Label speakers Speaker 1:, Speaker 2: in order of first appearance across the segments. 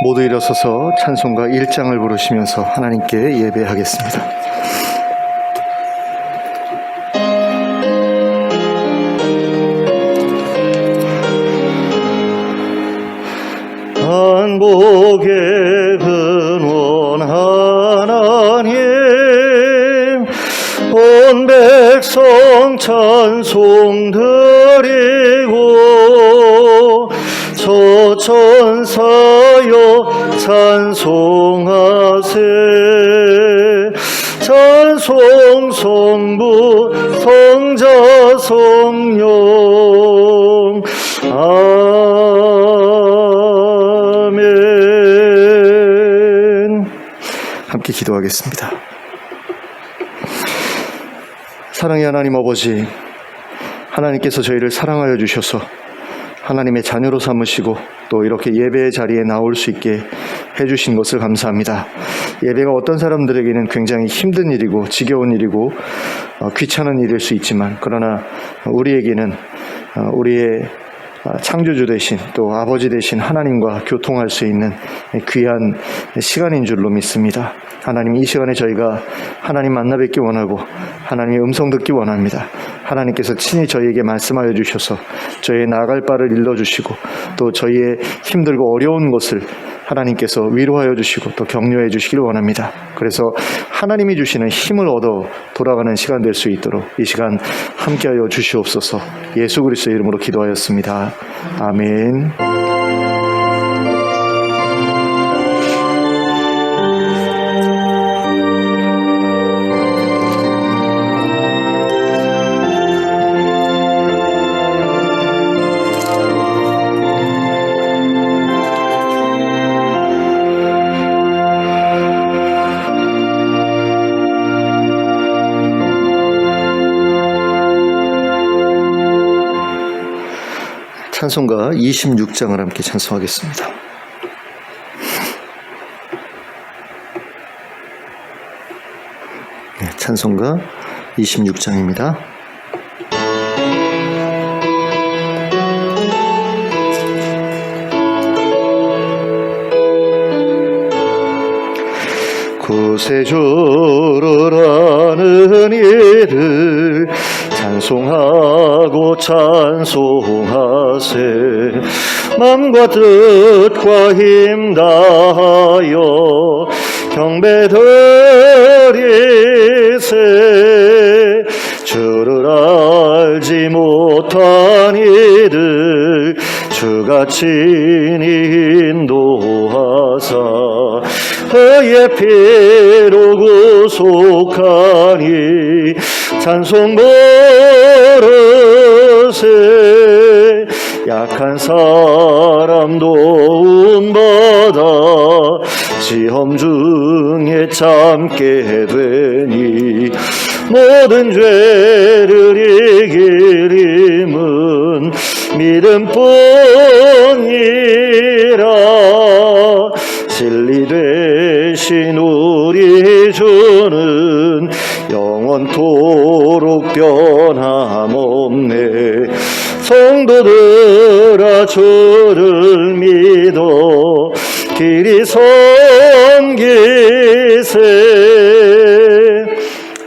Speaker 1: 모두 일어서서 찬송가 1장을 부르시면서 하나님께 예배하겠습니다. 한복의 근원 하나님, 온 백성 찬송 드리고 저천사여 찬송하세. 찬송 성부 성자 성령 아멘. 함께 기도하겠습니다. 사랑의 하나님 아버지, 하나님께서 저희를 사랑하여 주셔서 하나님의 자녀로 삼으시고 또 이렇게 예배의 자리에 나올 수 있게 해주신 것을 감사합니다. 예배가 어떤 사람들에게는 굉장히 힘든 일이고 지겨운 일이고 귀찮은 일일 수 있지만, 그러나 우리에게는 우리의 창조주 되신 또 아버지 되신 하나님과 교통할 수 있는 귀한 시간인 줄로 믿습니다. 하나님, 이 시간에 저희가 하나님 만나 뵙기 원하고 하나님의 음성 듣기 원합니다. 하나님께서 친히 저희에게 말씀하여 주셔서 저희의 나아갈 바를 일러주시고 또 저희의 힘들고 어려운 것을 하나님께서 위로하여 주시고 또 격려해 주시길 원합니다. 그래서 하나님이 주시는 힘을 얻어 돌아가는 시간 될 수 있도록 이 시간 함께하여 주시옵소서. 예수 그리스도의 이름으로 기도하였습니다. 아멘. 찬송가 26장을 함께 찬송하겠습니다. 찬송가 26장입니다. 구세주를 아는 이를 찬송하고 찬송하세. 맘과 뜻과 힘 다하여 경배드리세. 주를 알지 못한 이들 주가 친히 인도하사 그의 피로 구속하니 찬송 부르세. 약한 사람 도움받아 시험 중에 참게 되니 모든 죄를 이길 힘은 믿음뿐이라. 진리 되신 우리 주는 영원토록 변함없네. 성도들아 주를 믿어 길이 섬기세.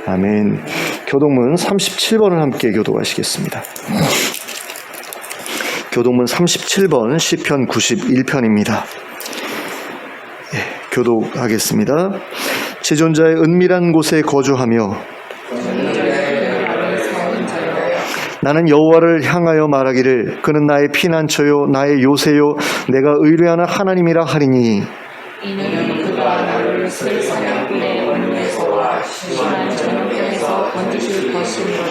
Speaker 1: 아멘. 교동문 37번을 함께 교독하시겠습니다. 교동문 37번 시편 91편입니다. 교독하겠습니다. 지존자의 은밀한 곳에 거주하며 나는 여호와를 향하여 말하기를 그는 나의 피난처요 나의 요새요 내가 의뢰하는 하나님이라 하리니.
Speaker 2: 이는 그가 나를 새 사냥꾼의 원에서와 심한 전역에서 건지실 것이니라.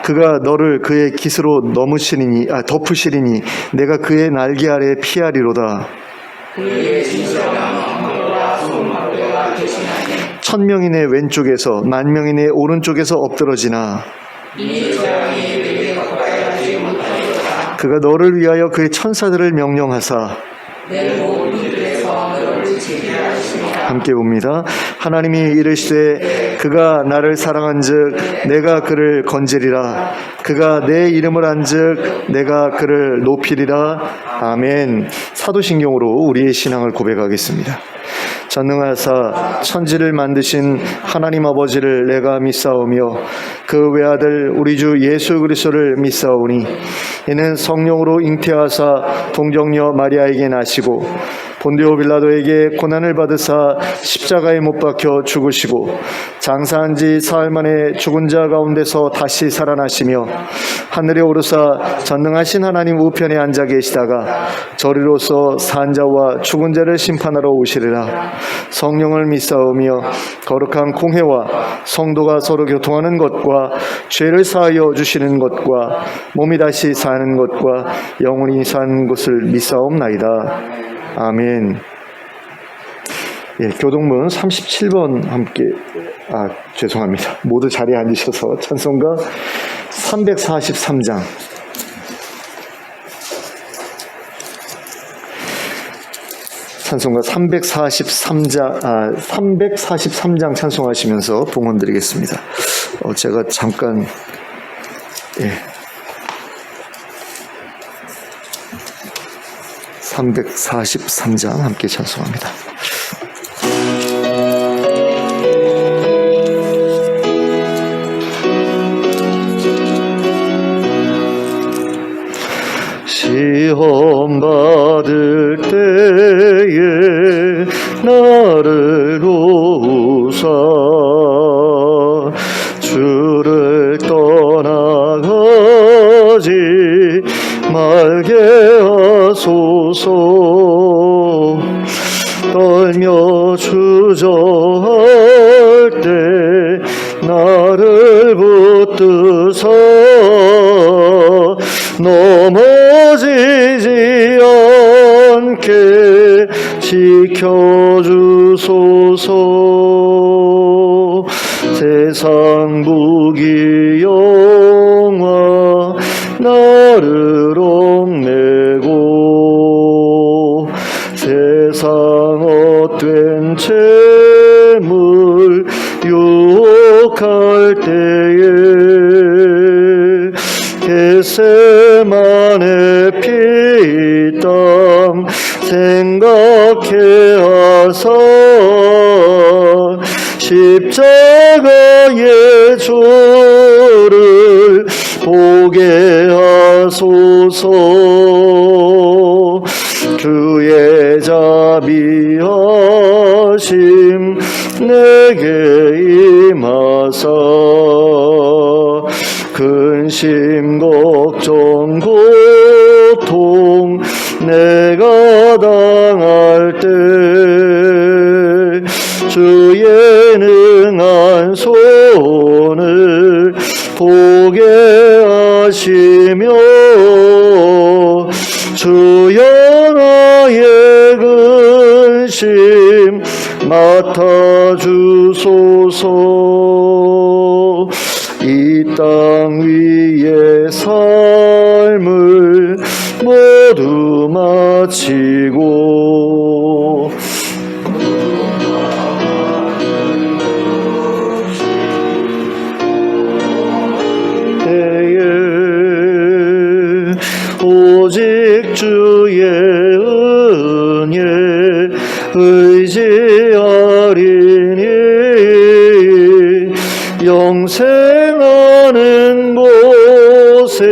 Speaker 2: 그가
Speaker 1: 너를 그의 깃으로 덮으시리니 내가 그의 날개 아래 피하리로다.
Speaker 2: 그의 진실한 방패와 소망대가 대신하니
Speaker 1: 1000명이 내 왼쪽에서 10,000명이 내 오른쪽에서 엎드러지나
Speaker 2: 이 재앙이 내게 가까이 하지 못하리로다.
Speaker 1: 그가 너를 위하여 그의 천사들을 명령하사
Speaker 2: 내 모든 길에서 너를 지키게 하시니라.
Speaker 1: 함께 봅니다. 하나님이 이르시되 그가 나를 사랑한즉 내가 그를 건지리라. 그가 내 이름을 안즉 내가 그를 높이리라. 아멘. 사도신경으로 우리의 신앙을 고백하겠습니다. 전능하사 천지를 만드신 하나님 아버지를 내가 믿사오며 그 외아들 우리 주 예수 그리스도를 믿사오니 이는 성령으로 잉태하사 동정녀 마리아에게 나시고 본디오 빌라도에게 고난을 받으사 십자가에 못 박혀 죽으시고 장사한 지 사흘 만에 죽은 자 가운데서 다시 살아나시며 하늘에 오르사 전능하신 하나님 우편에 앉아 계시다가 저리로서 산 자와 죽은 자를 심판하러 오시리라. 성령을 믿사오며 거룩한 공회와 성도가 서로 교통하는 것과 죄를 사하여 주시는 것과 몸이 다시 사는 것과 영원히 사는 것을 믿사옵나이다. 아멘. 예, 교동문 37번 함께 죄송합니다. 모두 자리에 앉으셔서 찬송가 343장 찬송가 343장 찬송하시면서 봉헌 드리겠습니다. 제가 잠깐 343장 함께 찬송합니다. 시험 받을 때에 나를 도우사 주를 떠나가지 말게 하소서. 떨며 주저할 때 나를 붙드사 넘어지지 않게 지켜주소서. 세상 무기 영화 나를 얽매고 세상 헛된 재물 유혹할 때에 겟세마네 피땀 생각해 하사 십자가의 주를 보게 하소서. 주의 자비하심 내게 임하사 근심 걱정 고통 내가 당할 때 주의 능한 손을 보게 하시며 주여 나의 근심 맡아주소서. 이 땅 위의 삶을 모두 마치고 때에 오직 주의 은혜 의지하리니 영생하는 곳에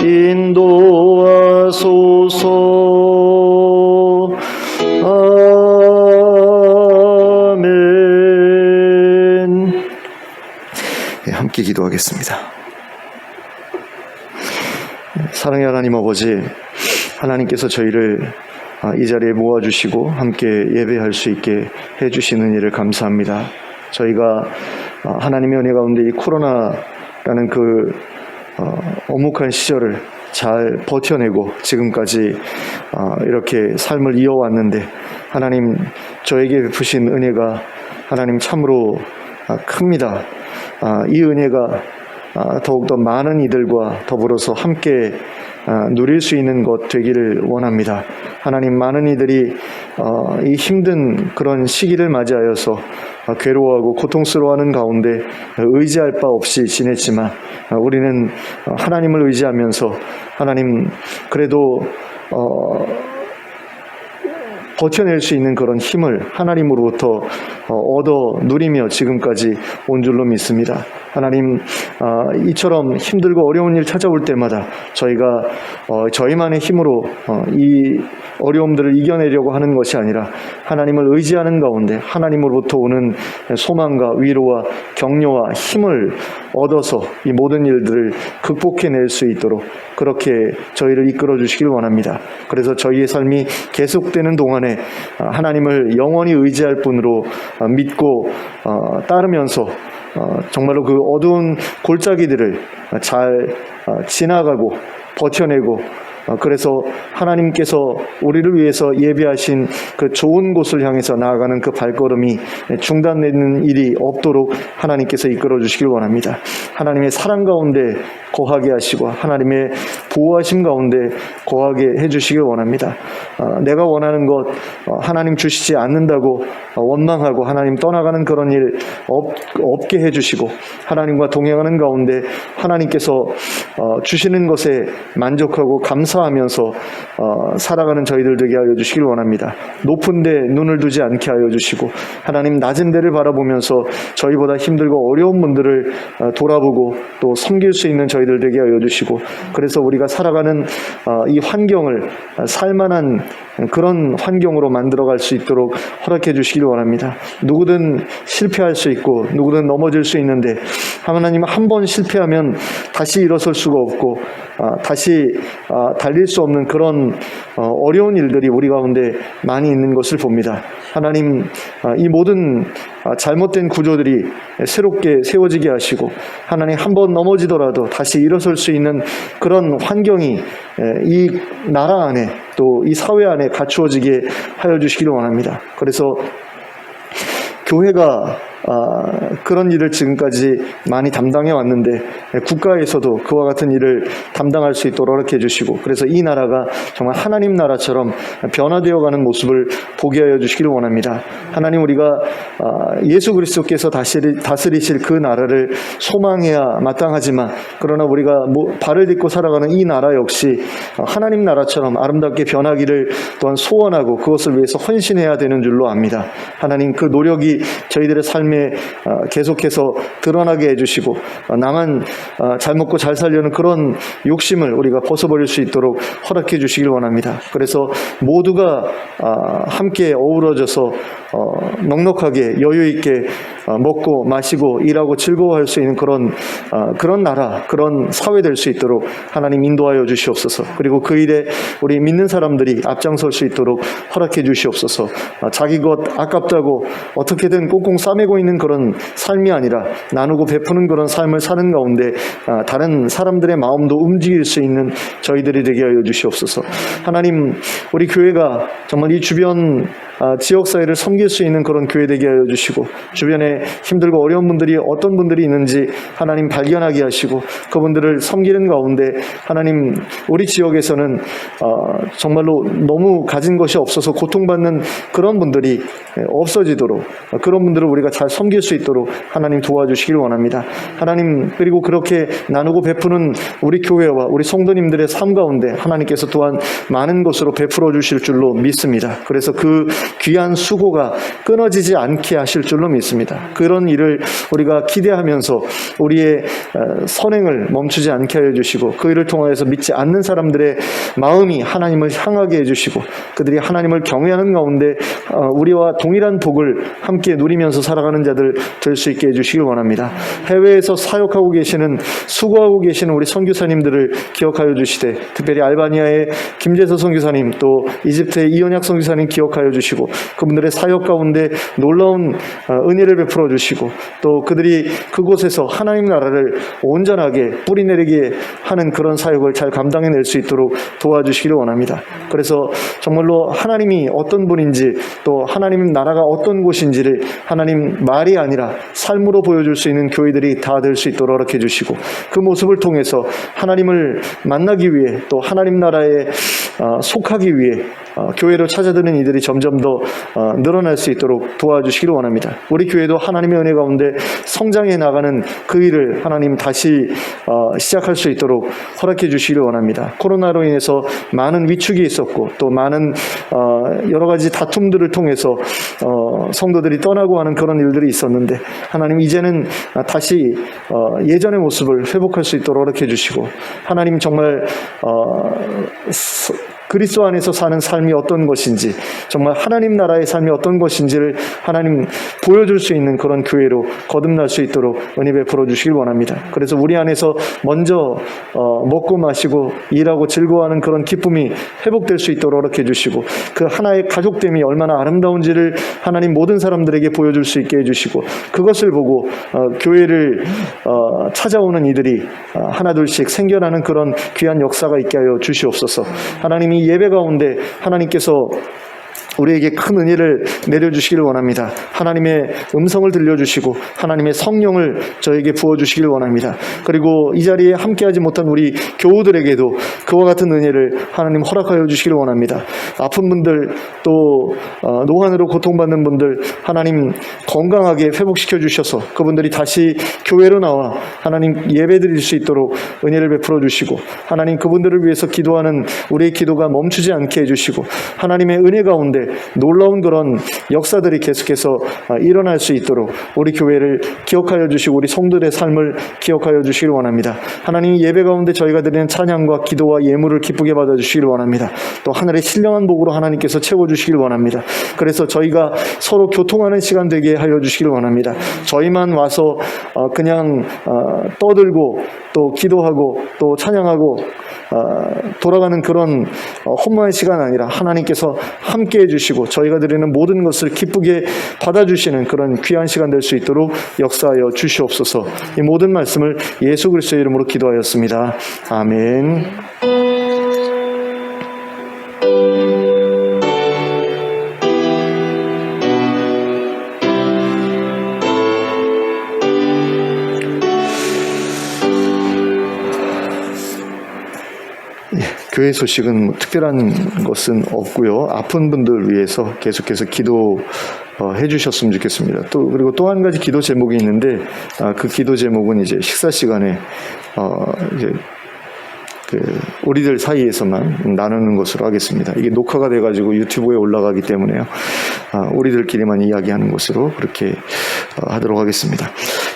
Speaker 1: 인도하소서. 아멘. 네, 함께 기도하겠습니다. 사랑의 하나님 아버지, 하나님께서 저희를 이 자리에 모아주시고 함께 예배할 수 있게 해주시는 일을 감사합니다. 저희가 하나님의 은혜 가운데 이 코로나라는 그 엄혹한 시절을 잘 버텨내고 지금까지 이렇게 삶을 이어왔는데 하나님 저에게 베푸신 은혜가 하나님 참으로 큽니다. 이 은혜가 더욱더 많은 이들과 더불어서 함께 누릴 수 있는 것 되기를 원합니다. 하나님, 많은 이들이 이 힘든 그런 시기를 맞이하여서 괴로워하고 고통스러워하는 가운데 의지할 바 없이 지냈지만 우리는 하나님을 의지하면서 하나님 그래도 버텨낼 수 있는 그런 힘을 하나님으로부터 얻어 누리며 지금까지 온 줄로 믿습니다. 하나님, 이처럼 힘들고 어려운 일 찾아올 때마다 저희가 저희만의 힘으로 이 어려움들을 이겨내려고 하는 것이 아니라 하나님을 의지하는 가운데 하나님으로부터 오는 소망과 위로와 격려와 힘을 얻어서 이 모든 일들을 극복해낼 수 있도록 그렇게 저희를 이끌어 주시길 원합니다. 그래서 저희의 삶이 계속되는 동안에 하나님을 영원히 의지할 분으로 믿고 따르면서 정말로 그 어두운 골짜기들을 잘 지나가고 버텨내고 그래서 하나님께서 우리를 위해서 예비하신 그 좋은 곳을 향해서 나아가는 그 발걸음이 중단되는 일이 없도록 하나님께서 이끌어 주시길 원합니다. 하나님의 사랑 가운데 거하게 하시고 하나님의 보호하심 가운데 거하게 해주시길 원합니다. 내가 원하는 것 하나님 주시지 않는다고 원망하고 하나님 떠나가는 그런 일 없게 해주시고 하나님과 동행하는 가운데 하나님께서 주시는 것에 만족하고 감사하면서 살아가는 저희들 되게 하여 주시길 원합니다. 높은 데 눈을 두지 않게 하여 주시고 하나님 낮은 데를 바라보면서 저희보다 힘들고 어려운 분들을 돌아보고 또 섬길 수 있는 저희들 되게 하여 주시고 그래서 우리가 살아가는 이 환경을 살만한 그런 환경으로 만들어갈 수 있도록 허락해 주시길 원합니다. 누구든 실패할 수 있고 누구든 넘어질 수 있는데 하나님 한 번 실패하면 다시 일어설 수가 없고 다시 달릴 수 없는 그런 어려운 일들이 우리 가운데 많이 있는 것을 봅니다. 하나님 이 모든 잘못된 구조들이 새롭게 세워지게 하시고 하나님 한 번 넘어지더라도 다시 일어설 수 있는 그런 환경이 이 나라 안에 또 이 사회 안에 갖추어지게 하여 주시기를 원합니다. 그래서 교회가 그런 일을 지금까지 많이 담당해 왔는데 국가에서도 그와 같은 일을 담당할 수 있도록 허락해 주시고 그래서 이 나라가 정말 하나님 나라처럼 변화되어가는 모습을 보게 하여 주시기를 원합니다. 하나님 우리가 예수 그리스도께서 다스리실 그 나라를 소망해야 마땅하지만 그러나 우리가 발을 딛고 살아가는 이 나라 역시 하나님 나라처럼 아름답게 변하기를 또한 소원하고 그것을 위해서 헌신해야 되는 줄로 압니다. 하나님 그 노력이 저희들의 삶에 계속해서 드러나게 해주시고 나만 잘 먹고 잘 살려는 그런 욕심을 우리가 벗어버릴 수 있도록 허락해 주시길 원합니다. 그래서 모두가 함께 어우러져서 넉넉하게 여유있게 먹고 마시고 일하고 즐거워할 수 있는 그런 나라, 그런 사회 될 수 있도록 하나님 인도하여 주시옵소서. 그리고 그 일에 우리 믿는 사람들이 앞장설 수 있도록 허락해 주시옵소서. 자기 것 아깝다고 어떻게든 꽁꽁 싸매고 있는 그런 삶이 아니라 나누고 베푸는 그런 삶을 사는 가운데 다른 사람들의 마음도 움직일 수 있는 저희들이 되게 하여 주시옵소서. 하나님 우리 교회가 정말 이 주변 지역사회를 섬길 수 있는 그런 교회 되게 하여 주시고 주변에 힘들고 어려운 분들이 어떤 분들이 있는지 하나님 발견하게 하시고 그분들을 섬기는 가운데 하나님 우리 지역에서는 정말로 너무 가진 것이 없어서 고통받는 그런 분들이 없어지도록 그런 분들을 우리가 잘 섬길 수 있도록 하나님 도와주시길 원합니다. 하나님 그리고 그렇게 나누고 베푸는 우리 교회와 우리 성도님들의 삶 가운데 하나님께서 또한 많은 것으로 베풀어 주실 줄로 믿습니다. 그래서 그 귀한 수고가 끊어지지 않게 하실 줄로 믿습니다. 그런 일을 우리가 기대하면서 우리의 선행을 멈추지 않게 하여 주시고 그 일을 통하여서 믿지 않는 사람들의 마음이 하나님을 향하게 해주시고 그들이 하나님을 경외하는 가운데 우리와 동일한 복을 함께 누리면서 살아가는 자들 될 수 있게 해주시길 원합니다. 해외에서 사역하고 계시는 수고하고 계시는 우리 선교사님들을 기억하여 주시되 특별히 알바니아의 김재서 선교사님 또 이집트의 이현영 이원약 선교사님 기억하여 주시고 그분들의 사역 가운데 놀라운 은혜를 베풀어 주시고 또 그들이 그곳에서 하나님 나라를 온전하게 뿌리내리게 하는 그런 사역을 잘 감당해낼 수 있도록 도와주시기를 원합니다. 그래서 정말로 하나님이 어떤 분인지 또 하나님 나라가 어떤 곳인지를 하나님 말이 아니라 삶으로 보여줄 수 있는 교회들이 다 될 수 있도록 허락해 주시고 그 모습을 통해서 하나님을 만나기 위해 또 하나님 나라에 속하기 위해 교회로 찾아드는 이들이 점점 더 늘어날 수 있도록 도와주시기를 원합니다. 우리 교회도 하나님의 은혜 가운데 성장해 나가는 그 일을 하나님 다시 시작할 수 있도록 허락해 주시기를 원합니다. 코로나로 인해서 많은 위축이 있었고 또 많은 여러 가지 다툼들을 통해서 성도들이 떠나고 하는 그런 일들이 있었는데 하나님 이제는 다시 예전의 모습을 회복할 수 있도록 허락해 주시고 하나님 정말 그리스도 안에서 사는 삶이 어떤 것인지 정말 하나님 나라의 삶이 어떤 것인지를 하나님 보여줄 수 있는 그런 교회로 거듭날 수 있도록 은혜 베풀어 주시길 원합니다. 그래서 우리 안에서 먼저 먹고 마시고 일하고 즐거워하는 그런 기쁨이 회복될 수 있도록 허락해 주시고 그 하나의 가족됨이 얼마나 아름다운지를 하나님 모든 사람들에게 보여줄 수 있게 해주시고 그것을 보고 교회를 찾아오는 이들이 하나둘씩 생겨나는 그런 귀한 역사가 있게 하여 주시옵소서. 하나님이 예배 가운데 하나님께서 우리에게 큰 은혜를 내려주시기를 원합니다. 하나님의 음성을 들려주시고 하나님의 성령을 저에게 부어주시기를 원합니다. 그리고 이 자리에 함께하지 못한 우리 교우들에게도 그와 같은 은혜를 하나님 허락하여 주시기를 원합니다. 아픈 분들 또 노환으로 고통받는 분들 하나님 건강하게 회복시켜 주셔서 그분들이 다시 교회로 나와 하나님 예배드릴 수 있도록 은혜를 베풀어 주시고 하나님 그분들을 위해서 기도하는 우리의 기도가 멈추지 않게 해주시고 하나님의 은혜 가운데 놀라운 그런 역사들이 계속해서 일어날 수 있도록 우리 교회를 기억하여 주시고 우리 성도들의 삶을 기억하여 주시길 원합니다. 하나님 예배 가운데 저희가 드리는 찬양과 기도와 예물을 기쁘게 받아주시길 원합니다. 또 하늘의 신령한 복으로 하나님께서 채워주시길 원합니다. 그래서 저희가 서로 교통하는 시간 되게 하여 주시길 원합니다. 저희만 와서 그냥 떠들고 또 기도하고 또 찬양하고 돌아가는 그런 험한 시간 아니라 하나님께서 함께 해주시고 저희가 드리는 모든 것을 기쁘게 받아주시는 그런 귀한 시간 될 수 있도록 역사하여 주시옵소서. 이 모든 말씀을 예수 그리스도의 이름으로 기도하였습니다. 아멘. 교회 소식은 특별한 것은 없고요. 아픈 분들 위해서 계속해서 기도해 주셨으면 좋겠습니다. 그리고 또 한 가지 기도 제목이 있는데 그 기도 제목은 이제 식사 시간에 이제 우리들 사이에서만 나누는 것으로 하겠습니다. 이게 녹화가 돼가지고 유튜브에 올라가기 때문에요. 우리들끼리만 이야기하는 것으로 그렇게 하도록 하겠습니다.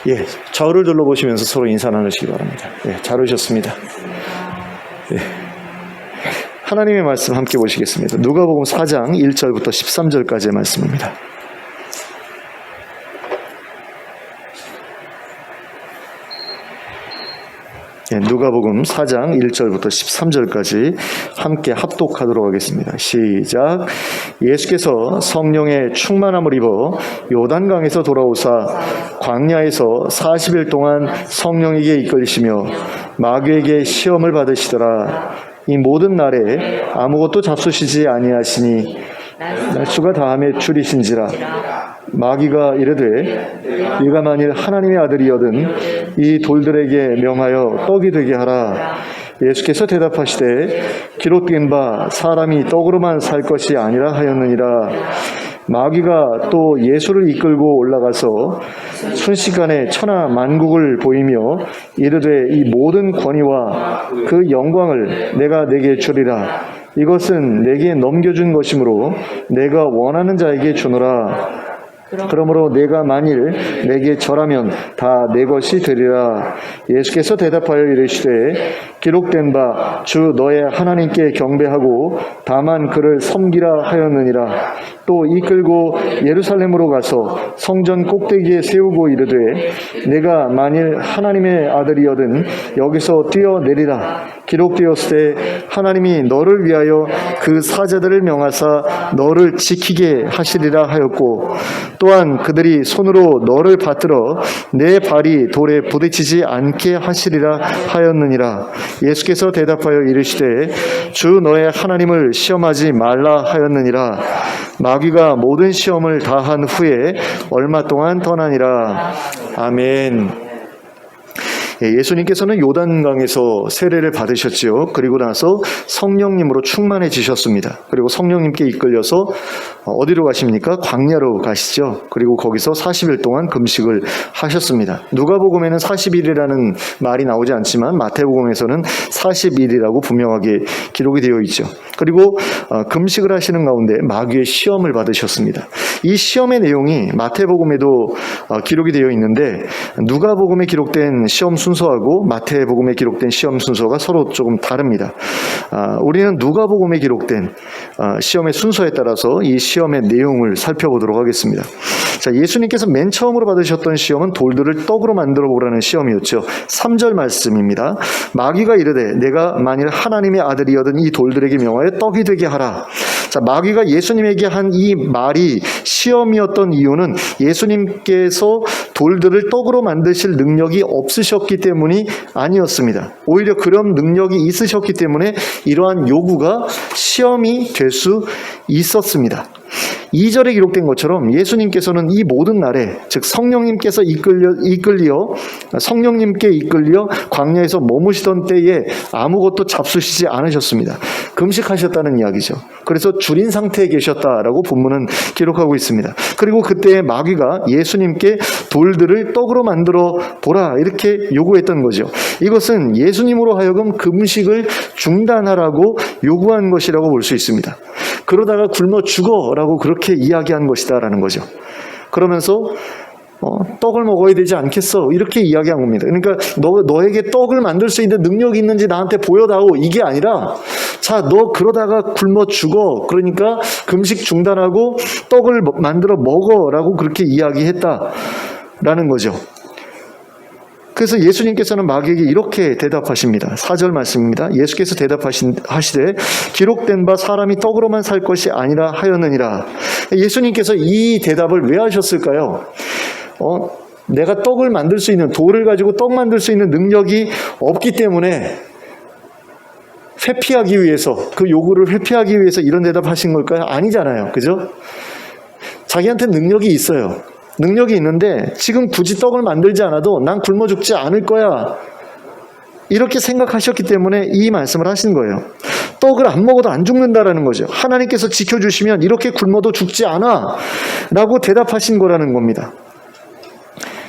Speaker 1: 예, 좌우를 둘러보시면서 서로 인사 나누시기 바랍니다. 예, 잘 오셨습니다. 예. 하나님의 말씀 함께 보시겠습니다. 누가복음 4장 1절부터 13절까지의 말씀입니다. 누가복음 4장 1절부터 13절까지 함께 합독하도록 하겠습니다. 시작. 예수께서 성령의 충만함을 입어 요단강에서 돌아오사 광야에서 40일 동안 성령에게 이끌리시며 마귀에게 시험을 받으시더라. 이 모든 날에 아무것도 잡수시지 아니하시니 날수가 다함에 줄이신지라. 마귀가 이르되 네가 만일 하나님의 아들이여든 이 돌들에게 명하여 떡이 되게 하라. 예수께서 대답하시되 기록된 바 사람이 떡으로만 살 것이 아니라 하였느니라. 마귀가 또 예수를 이끌고 올라가서 순식간에 천하 만국을 보이며 이르되 이 모든 권위와 그 영광을 내가 내게 주리라. 이것은 내게 넘겨준 것이므로 내가 원하는 자에게 주노라. 그러므로 내가 만일 내게 절하면 다 내 것이 되리라. 예수께서 대답하여 이르시되 기록된 바 주 너의 하나님께 경배하고 다만 그를 섬기라 하였느니라. 또 이끌고 예루살렘으로 가서 성전 꼭대기에 세우고 이르되 내가 만일 하나님의 아들이여든 여기서 뛰어내리라. 기록되었을 때 하나님이 너를 위하여 그 사자들을 명하사 너를 지키게 하시리라 하였고 또한 그들이 손으로 너를 받들어 내 발이 돌에 부딪히지 않게 하시리라 하였느니라. 예수께서 대답하여 이르시되 주 너의 하나님을 시험하지 말라 하였느니라. 마귀가 모든 시험을 다한 후에 얼마 동안 떠나니라. 아멘. 예수님께서는 요단강에서 세례를 받으셨지요. 그리고 나서 성령님으로 충만해지셨습니다. 그리고 성령님께 이끌려서 어디로 가십니까? 광야로 가시죠. 그리고 거기서 40일 동안 금식을 하셨습니다. 누가복음에는 40일이라는 말이 나오지 않지만 마태복음에서는 40일이라고 분명하게 기록이 되어 있죠. 그리고 금식을 하시는 가운데 마귀의 시험을 받으셨습니다. 이 시험의 내용이 마태복음에도 기록이 되어 있는데 누가복음에 기록된 시험 순서하고 마태복음에 기록된 시험 순서가 서로 조금 다릅니다. 우리는 누가복음에 기록된 시험의 순서에 따라서 이 시험의 내용을 살펴보도록 하겠습니다. 자, 예수님께서 맨 처음으로 받으셨던 시험은 돌들을 떡으로 만들어 보라는 시험이었죠. 3절 말씀입니다. 마귀가 이르되 내가 만일 하나님의 아들이여든 이 돌들에게 명하여 떡이 되게 하라. 자, 마귀가 예수님에게 한 이 말이 시험이었던 이유는 예수님께서 돌들을 떡으로 만드실 능력이 없으셨기 때문이 아니었습니다. 오히려 그런 능력이 있으셨기 때문에 이러한 요구가 시험이 될 수 있었습니다. 2절에 기록된 것처럼 예수님께서는 이 모든 날에 즉 성령님께 이끌려 광야에서 머무시던 때에 아무것도 잡수시지 않으셨습니다. 금식하셨다는 이야기죠. 그래서 줄인 상태에 계셨다라고 본문은 기록하고 있습니다. 그리고 그때 마귀가 예수님께 돌들을 떡으로 만들어 보라 이렇게 요구했던 거죠. 이것은 예수님으로 하여금 금식을 중단하라고 요구한 것이라고 볼 수 있습니다. 그러다가 굶어 죽어라고 그렇게 이야기한 것이다라는 거죠. 그러면서 떡을 먹어야 되지 않겠어 이렇게 이야기한 겁니다. 그러니까 너에게 떡을 만들 수 있는 능력이 있는지 나한테 보여다오 이게 아니라 자, 너 그러다가 굶어 죽어 그러니까 금식 중단하고 떡을 만들어 먹어라고 그렇게 이야기했다라는 거죠. 그래서 예수님께서는 마귀에게 이렇게 대답하십니다. 4절 말씀입니다. 예수께서 대답하시되 기록된 바 사람이 떡으로만 살 것이 아니라 하였느니라. 예수님께서 이 대답을 왜 하셨을까요? 내가 떡을 만들 수 있는 돌을 가지고 떡 만들 수 있는 능력이 없기 때문에 회피하기 위해서 그 요구를 회피하기 위해서 이런 대답하신 걸까요? 아니잖아요. 그죠? 자기한테 능력이 있어요. 능력이 있는데 지금 굳이 떡을 만들지 않아도 난 굶어 죽지 않을 거야 이렇게 생각하셨기 때문에 이 말씀을 하신 거예요. 떡을 안 먹어도 안 죽는다라는 거죠. 하나님께서 지켜주시면 이렇게 굶어도 죽지 않아 라고 대답하신 거라는 겁니다.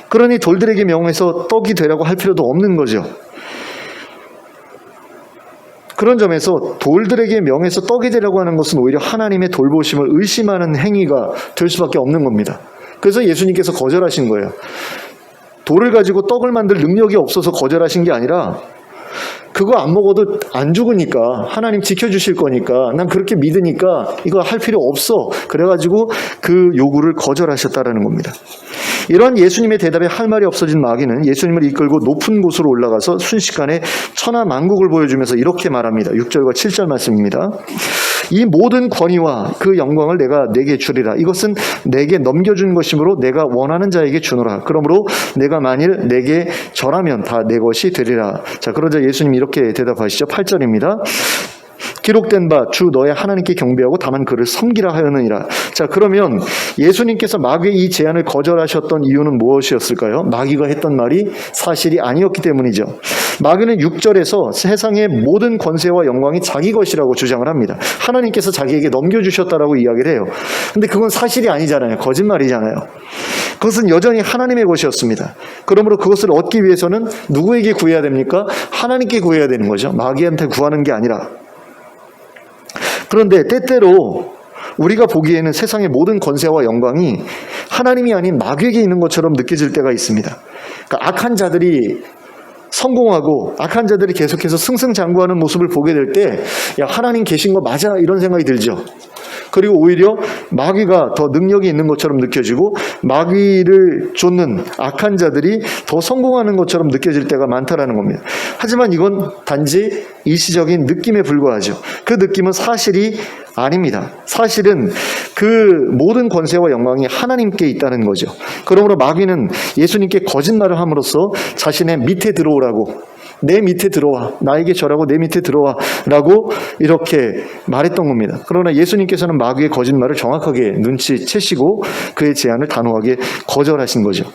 Speaker 1: 그러니 돌들에게 명해서 떡이 되라고 할 필요도 없는 거죠. 그런 점에서 돌들에게 명해서 떡이 되라고 하는 것은 오히려 하나님의 돌보심을 의심하는 행위가 될 수밖에 없는 겁니다. 그래서 예수님께서 거절하신 거예요. 돌을 가지고 떡을 만들 능력이 없어서 거절하신 게 아니라 그거 안 먹어도 안 죽으니까 하나님 지켜주실 거니까 난 그렇게 믿으니까 이거 할 필요 없어. 그래가지고 그 요구를 거절하셨다라는 겁니다. 이런 예수님의 대답에 할 말이 없어진 마귀는 예수님을 이끌고 높은 곳으로 올라가서 순식간에 천하만국을 보여주면서 이렇게 말합니다. 6절과 7절 말씀입니다. 이 모든 권위와 그 영광을 내가 내게 주리라. 이것은 내게 넘겨준 것이므로 내가 원하는 자에게 주노라. 그러므로 내가 만일 내게 절하면 다 내 것이 되리라. 자, 그러자 예수님이 이렇게 대답하시죠. 8절입니다. 기록된 바 주 너의 하나님께 경배하고 다만 그를 섬기라 하였느니라. 자, 그러면 예수님께서 마귀의 이 제안을 거절하셨던 이유는 무엇이었을까요? 마귀가 했던 말이 사실이 아니었기 때문이죠. 마귀는 6절에서 세상의 모든 권세와 영광이 자기 것이라고 주장을 합니다. 하나님께서 자기에게 넘겨주셨다라고 이야기를 해요. 근데 그건 사실이 아니잖아요. 거짓말이잖아요. 그것은 여전히 하나님의 것이었습니다. 그러므로 그것을 얻기 위해서는 누구에게 구해야 됩니까? 하나님께 구해야 되는 거죠. 마귀한테 구하는 게 아니라. 그런데 때때로 우리가 보기에는 세상의 모든 권세와 영광이 하나님이 아닌 마귀에게 있는 것처럼 느껴질 때가 있습니다. 그러니까 악한 자들이 성공하고 악한 자들이 계속해서 승승장구하는 모습을 보게 될 때 야, 하나님 계신 거 맞아? 이런 생각이 들죠. 그리고 오히려 마귀가 더 능력이 있는 것처럼 느껴지고 마귀를 쫓는 악한 자들이 더 성공하는 것처럼 느껴질 때가 많다라는 겁니다. 하지만 이건 단지 일시적인 느낌에 불과하죠. 그 느낌은 사실이 아닙니다. 사실은 그 모든 권세와 영광이 하나님께 있다는 거죠. 그러므로 마귀는 예수님께 거짓말을 함으로써 자신의 밑에 들어오라고, 내 밑에 들어와, 나에게 절하고 내 밑에 들어와 라고 이렇게 말했던 겁니다. 그러나 예수님께서는 마귀의 거짓말을 정확하게 눈치채시고 그의 제안을 단호하게 거절하신 거죠.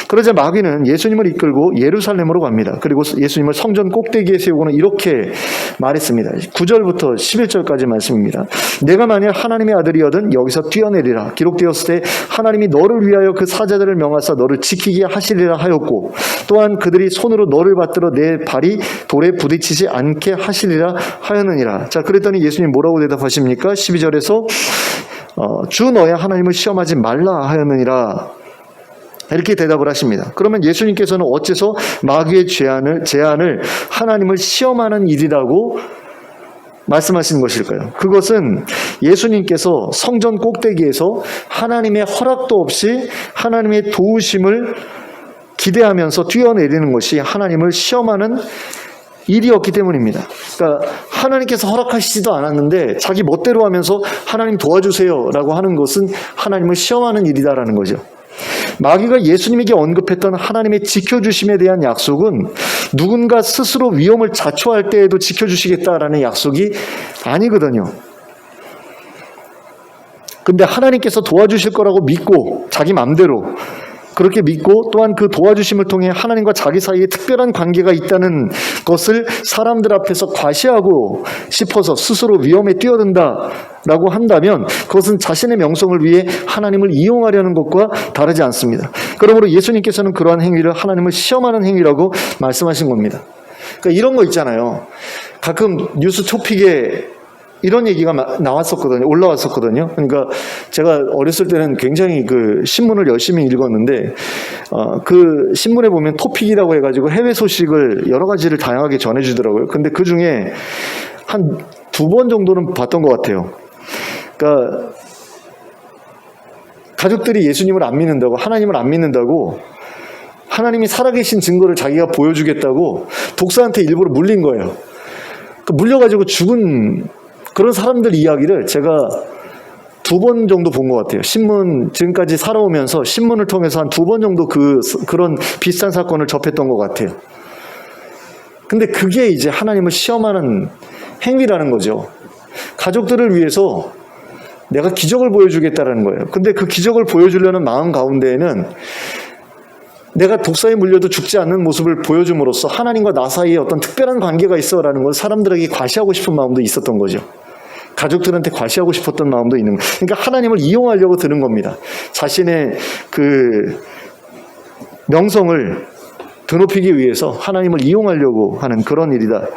Speaker 1: 그러자 마귀는 예수님을 이끌고 예루살렘으로 갑니다. 그리고 예수님을 성전 꼭대기에 세우고는 이렇게 말했습니다. 9절부터 11절까지 말씀입니다. 내가 만일 하나님의 아들이거든 여기서 뛰어내리라. 기록되었을 때 하나님이 너를 위하여 그 사자들을 명하사 너를 지키게 하시리라 하였고, 또한 그들이 손으로 너를 받들어 내 발이 돌에 부딪히지 않게 하시리라 하였느니라. 자, 그랬더니 예수님 뭐라고 대답하십니까? 12절에서 주 너의 하나님을 시험하지 말라 하였느니라. 이렇게 대답을 하십니다. 그러면 예수님께서는 어째서 마귀의 제안을 하나님을 시험하는 일이라고 말씀하신 것일까요? 그것은 예수님께서 성전 꼭대기에서 하나님의 허락도 없이 하나님의 도우심을 기대하면서 뛰어내리는 것이 하나님을 시험하는 일이었기 때문입니다. 그러니까 하나님께서 허락하시지도 않았는데 자기 멋대로 하면서 하나님 도와주세요 라고 하는 것은 하나님을 시험하는 일이다라는 거죠. 마귀가 예수님에게 언급했던 하나님의 지켜주심에 대한 약속은 누군가 스스로 위험을 자초할 때에도 지켜주시겠다라는 약속이 아니거든요. 근데 하나님께서 도와주실 거라고 믿고 자기 맘대로 그렇게 믿고, 또한 그 도와주심을 통해 하나님과 자기 사이에 특별한 관계가 있다는 것을 사람들 앞에서 과시하고 싶어서 스스로 위험에 뛰어든다라고 한다면 그것은 자신의 명성을 위해 하나님을 이용하려는 것과 다르지 않습니다. 그러므로 예수님께서는 그러한 행위를 하나님을 시험하는 행위라고 말씀하신 겁니다. 그러니까 이런 거 있잖아요. 가끔 뉴스 토픽에 이런 얘기가 나왔었거든요. 올라왔었거든요. 그러니까 제가 어렸을 때는 굉장히 그 신문을 열심히 읽었는데 그 신문에 보면 토픽이라고 해가지고 해외 소식을 여러 가지를 다양하게 전해주더라고요. 근데 그 중에 한 2번 정도는 봤던 것 같아요. 그러니까 가족들이 예수님을 안 믿는다고, 하나님을 안 믿는다고, 하나님이 살아계신 증거를 자기가 보여주겠다고 독사한테 일부러 물린 거예요. 물려가지고 죽은 그런 사람들 이야기를 제가 2번 정도 본 것 같아요. 신문, 지금까지 살아오면서 신문을 통해서 한 2번 정도 그런 비슷한 사건을 접했던 것 같아요. 근데 그게 이제 하나님을 시험하는 행위라는 거죠. 가족들을 위해서 내가 기적을 보여주겠다라는 거예요. 근데 그 기적을 보여주려는 마음 가운데에는 내가 독사에 물려도 죽지 않는 모습을 보여줌으로써 하나님과 나 사이에 어떤 특별한 관계가 있어라는 걸 사람들에게 과시하고 싶은 마음도 있었던 거죠. 가족들한테 과시하고 싶었던 마음도 있는 거예요. 그러니까 하나님을 이용하려고 드는 겁니다. 자신의 그 명성을 드높이기 위해서 하나님을 이용하려고 하는 그런 일이다.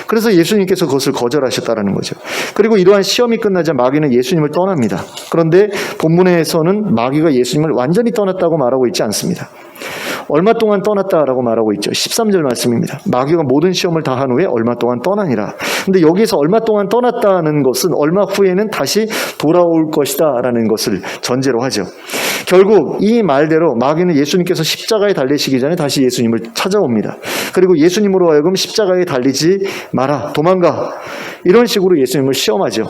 Speaker 1: 그래서 예수님께서 그것을 거절하셨다라는 거죠. 그리고 이러한 시험이 끝나자 마귀는 예수님을 떠납니다. 그런데 본문에서는 마귀가 예수님을 완전히 떠났다고 말하고 있지 않습니다. 얼마 동안 떠났다라고 말하고 있죠. 13절 말씀입니다. 마귀가 모든 시험을 다 한 후에 얼마 동안 떠나니라. 근데 여기에서 얼마 동안 떠났다는 것은 얼마 후에는 다시 돌아올 것이다 라는 것을 전제로 하죠. 결국 이 말대로 마귀는 예수님께서 십자가에 달리시기 전에 다시 예수님을 찾아옵니다. 그리고 예수님으로 하여금 십자가에 달리지 마라, 도망가, 이런 식으로 예수님을 시험하죠.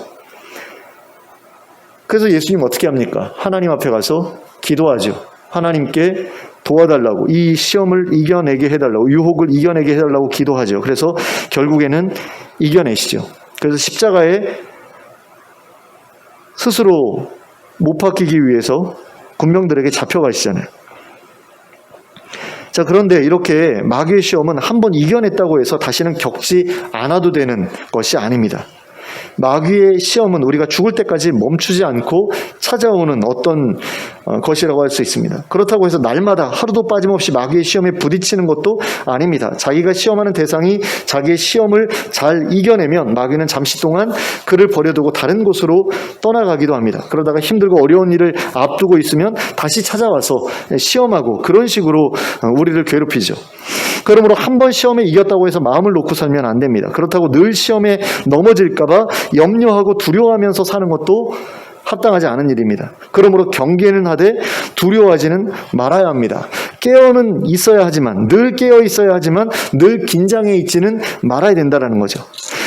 Speaker 1: 그래서 예수님 어떻게 합니까? 하나님 앞에 가서 기도하죠. 하나님께 도와달라고, 이 시험을 이겨내게 해달라고, 유혹을 이겨내게 해달라고 기도하죠. 그래서 결국에는 이겨내시죠. 그래서 십자가에 스스로 못 박히기 위해서 군병들에게 잡혀가시잖아요. 자, 그런데 이렇게 마귀의 시험은 한번 이겨냈다고 해서 다시는 겪지 않아도 되는 것이 아닙니다. 마귀의 시험은 우리가 죽을 때까지 멈추지 않고 찾아오는 어떤 것이라고 할 수 있습니다. 그렇다고 해서 날마다 하루도 빠짐없이 마귀의 시험에 부딪히는 것도 아닙니다. 자기가 시험하는 대상이 자기의 시험을 잘 이겨내면 마귀는 잠시 동안 그를 버려두고 다른 곳으로 떠나가기도 합니다. 그러다가 힘들고 어려운 일을 앞두고 있으면 다시 찾아와서 시험하고 그런 식으로 우리를 괴롭히죠. 그러므로 한 번 시험에 이겼다고 해서 마음을 놓고 살면 안 됩니다. 그렇다고 늘 시험에 넘어질까 봐 염려하고 두려워하면서 사는 것도 합당하지 않은 일입니다. 그러므로 경계는 하되 두려워하지는 말아야 합니다. 깨어는 있어야 하지만, 늘 깨어 있어야 하지만 늘 긴장해 있지는 말아야 된다는 거죠.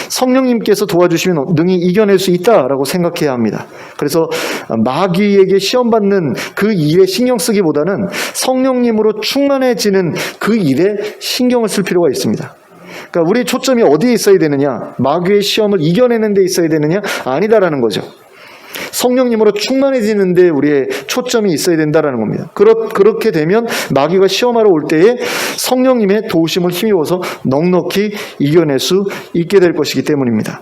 Speaker 1: 성령님께서 도와주시면 능히 이겨낼 수 있다라고 생각해야 합니다. 그래서 마귀에게 시험받는 그 일에 신경 쓰기보다는 성령님으로 충만해지는 그 일에 신경을 쓸 필요가 있습니다. 그러니까 우리의 초점이 어디에 있어야 되느냐? 마귀의 시험을 이겨내는 데 있어야 되느냐? 아니다라는 거죠. 성령님으로 충만해지는 데 우리의 초점이 있어야 된다라는 겁니다. 그렇게 되면 마귀가 시험하러 올 때에 성령님의 도우심을 힘입어서 넉넉히 이겨낼 수 있게 될 것이기 때문입니다.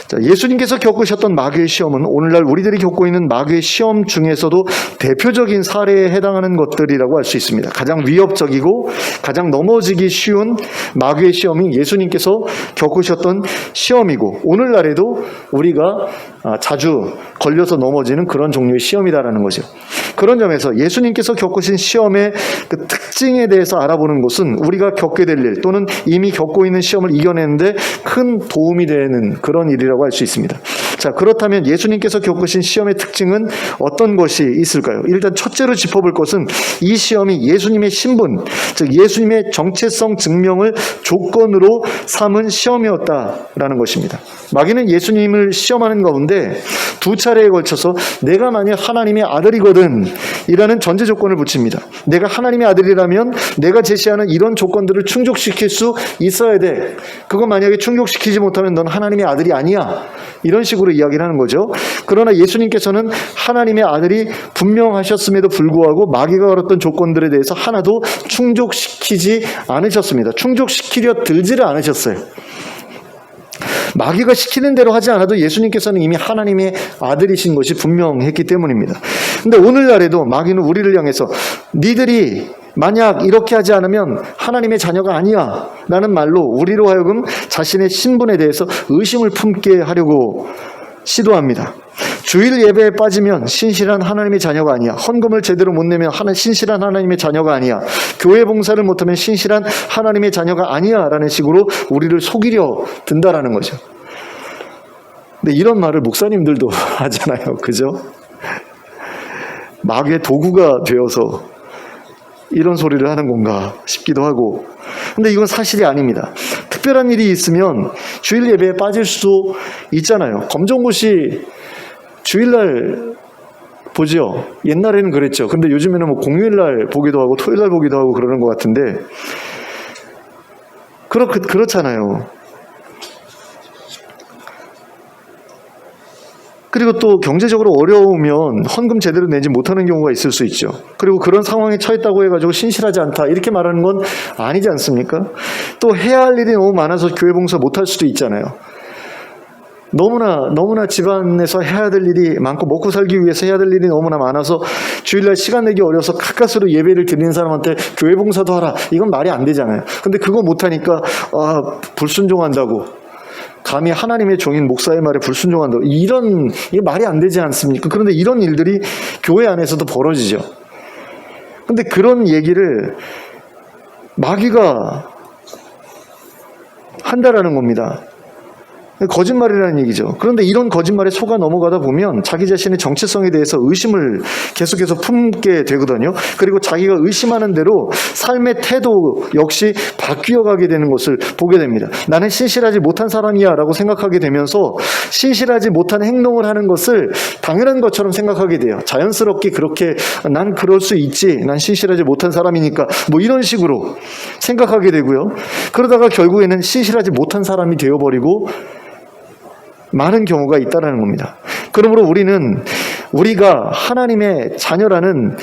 Speaker 1: 자, 예수님께서 겪으셨던 마귀의 시험은 오늘날 우리들이 겪고 있는 마귀의 시험 중에서도 대표적인 사례에 해당하는 것들이라고 할 수 있습니다. 가장 위협적이고 가장 넘어지기 쉬운 마귀의 시험이 예수님께서 겪으셨던 시험이고, 오늘날에도 우리가 자주 걸려서 넘어지는 그런 종류의 시험이다라는 거죠. 그런 점에서 예수님께서 겪으신 시험의 그 특징에 대해서 알아보는 것은 우리가 겪게 될 일, 또는 이미 겪고 있는 시험을 이겨내는데 큰 도움이 되는 그런 일이라고 할 수 있습니다. 자, 그렇다면 예수님께서 겪으신 시험의 특징은 어떤 것이 있을까요? 일단 첫째로 짚어볼 것은 이 시험이 예수님의 신분, 즉 예수님의 정체성 증명을 조건으로 삼은 시험이었다라는 것입니다. 마귀는 예수님을 시험하는 가운데 두 차례에 걸쳐서 내가 만약 하나님의 아들이거든 이라는 전제 조건을 붙입니다. 내가 하나님의 아들이라면 내가 제시하는 이런 조건들을 충족시킬 수 있어야 돼. 그거 만약에 충족시키지 못하면 넌 하나님의 아들이 아니야. 이런 식으로 이야기를 하는 거죠. 그러나 예수님께서는 하나님의 아들이 분명하셨음에도 불구하고 마귀가 걸었던 조건들에 대해서 하나도 충족시키지 않으셨습니다. 충족시키려 들지를 않으셨어요. 마귀가 시키는 대로 하지 않아도 예수님께서는 이미 하나님의 아들이신 것이 분명했기 때문입니다. 근데 오늘날에도 마귀는 우리를 향해서 니들이 만약 이렇게 하지 않으면 하나님의 자녀가 아니야 라는 말로 우리로 하여금 자신의 신분에 대해서 의심을 품게 하려고 시도합니다. 주일 예배에 빠지면 신실한 하나님의 자녀가 아니야. 헌금을 제대로 못 내면 신실한 하나님의 자녀가 아니야. 교회 봉사를 못하면 신실한 하나님의 자녀가 아니야 라는 식으로 우리를 속이려 든다라는 거죠. 근데 이런 말을 목사님들도 하잖아요. 그죠? 마귀의 도구가 되어서 이런 소리를 하는 건가 싶기도 하고. 근데 이건 사실이 아닙니다. 특별한 일이 있으면 주일 예배에 빠질 수도 있잖아요. 검정고시 주일날 보죠. 옛날에는 그랬죠. 근데 요즘에는 뭐 공휴일날 보기도 하고 토요일날 보기도 하고 그러는 것 같은데 그렇잖아요. 그리고 또 경제적으로 어려우면 헌금 제대로 내지 못하는 경우가 있을 수 있죠. 그리고 그런 상황에 처했다고 해가지고 신실하지 않다 이렇게 말하는 건 아니지 않습니까? 또 해야 할 일이 너무 많아서 교회 봉사 못할 수도 있잖아요. 너무나 집안에서 해야 될 일이 많고 먹고 살기 위해서 해야 될 일이 너무나 많아서 주일날 시간 내기 어려워서 가까스로 예배를 드리는 사람한테 교회 봉사도 하라. 이건 말이 안 되잖아요. 근데 그거 못하니까 불순종한다고. 감히 하나님의 종인 목사의 말에 불순종한다고. 이게 말이 안 되지 않습니까? 그런데 이런 일들이 교회 안에서도 벌어지죠. 근데 그런 얘기를 마귀가 한다라는 겁니다. 거짓말이라는 얘기죠. 그런데 이런 거짓말에 속아 넘어가다 보면 자기 자신의 정체성에 대해서 의심을 계속해서 품게 되거든요. 그리고 자기가 의심하는 대로 삶의 태도 역시 바뀌어가게 되는 것을 보게 됩니다. 나는 신실하지 못한 사람이야 라고 생각하게 되면서 신실하지 못한 행동을 하는 것을 당연한 것처럼 생각하게 돼요. 자연스럽게 그렇게 난 그럴 수 있지. 난 신실하지 못한 사람이니까 뭐 이런 식으로 생각하게 되고요. 그러다가 결국에는 신실하지 못한 사람이 되어버리고 많은 경우가 있다는 겁니다. 그러므로 우리가 하나님의 자녀라는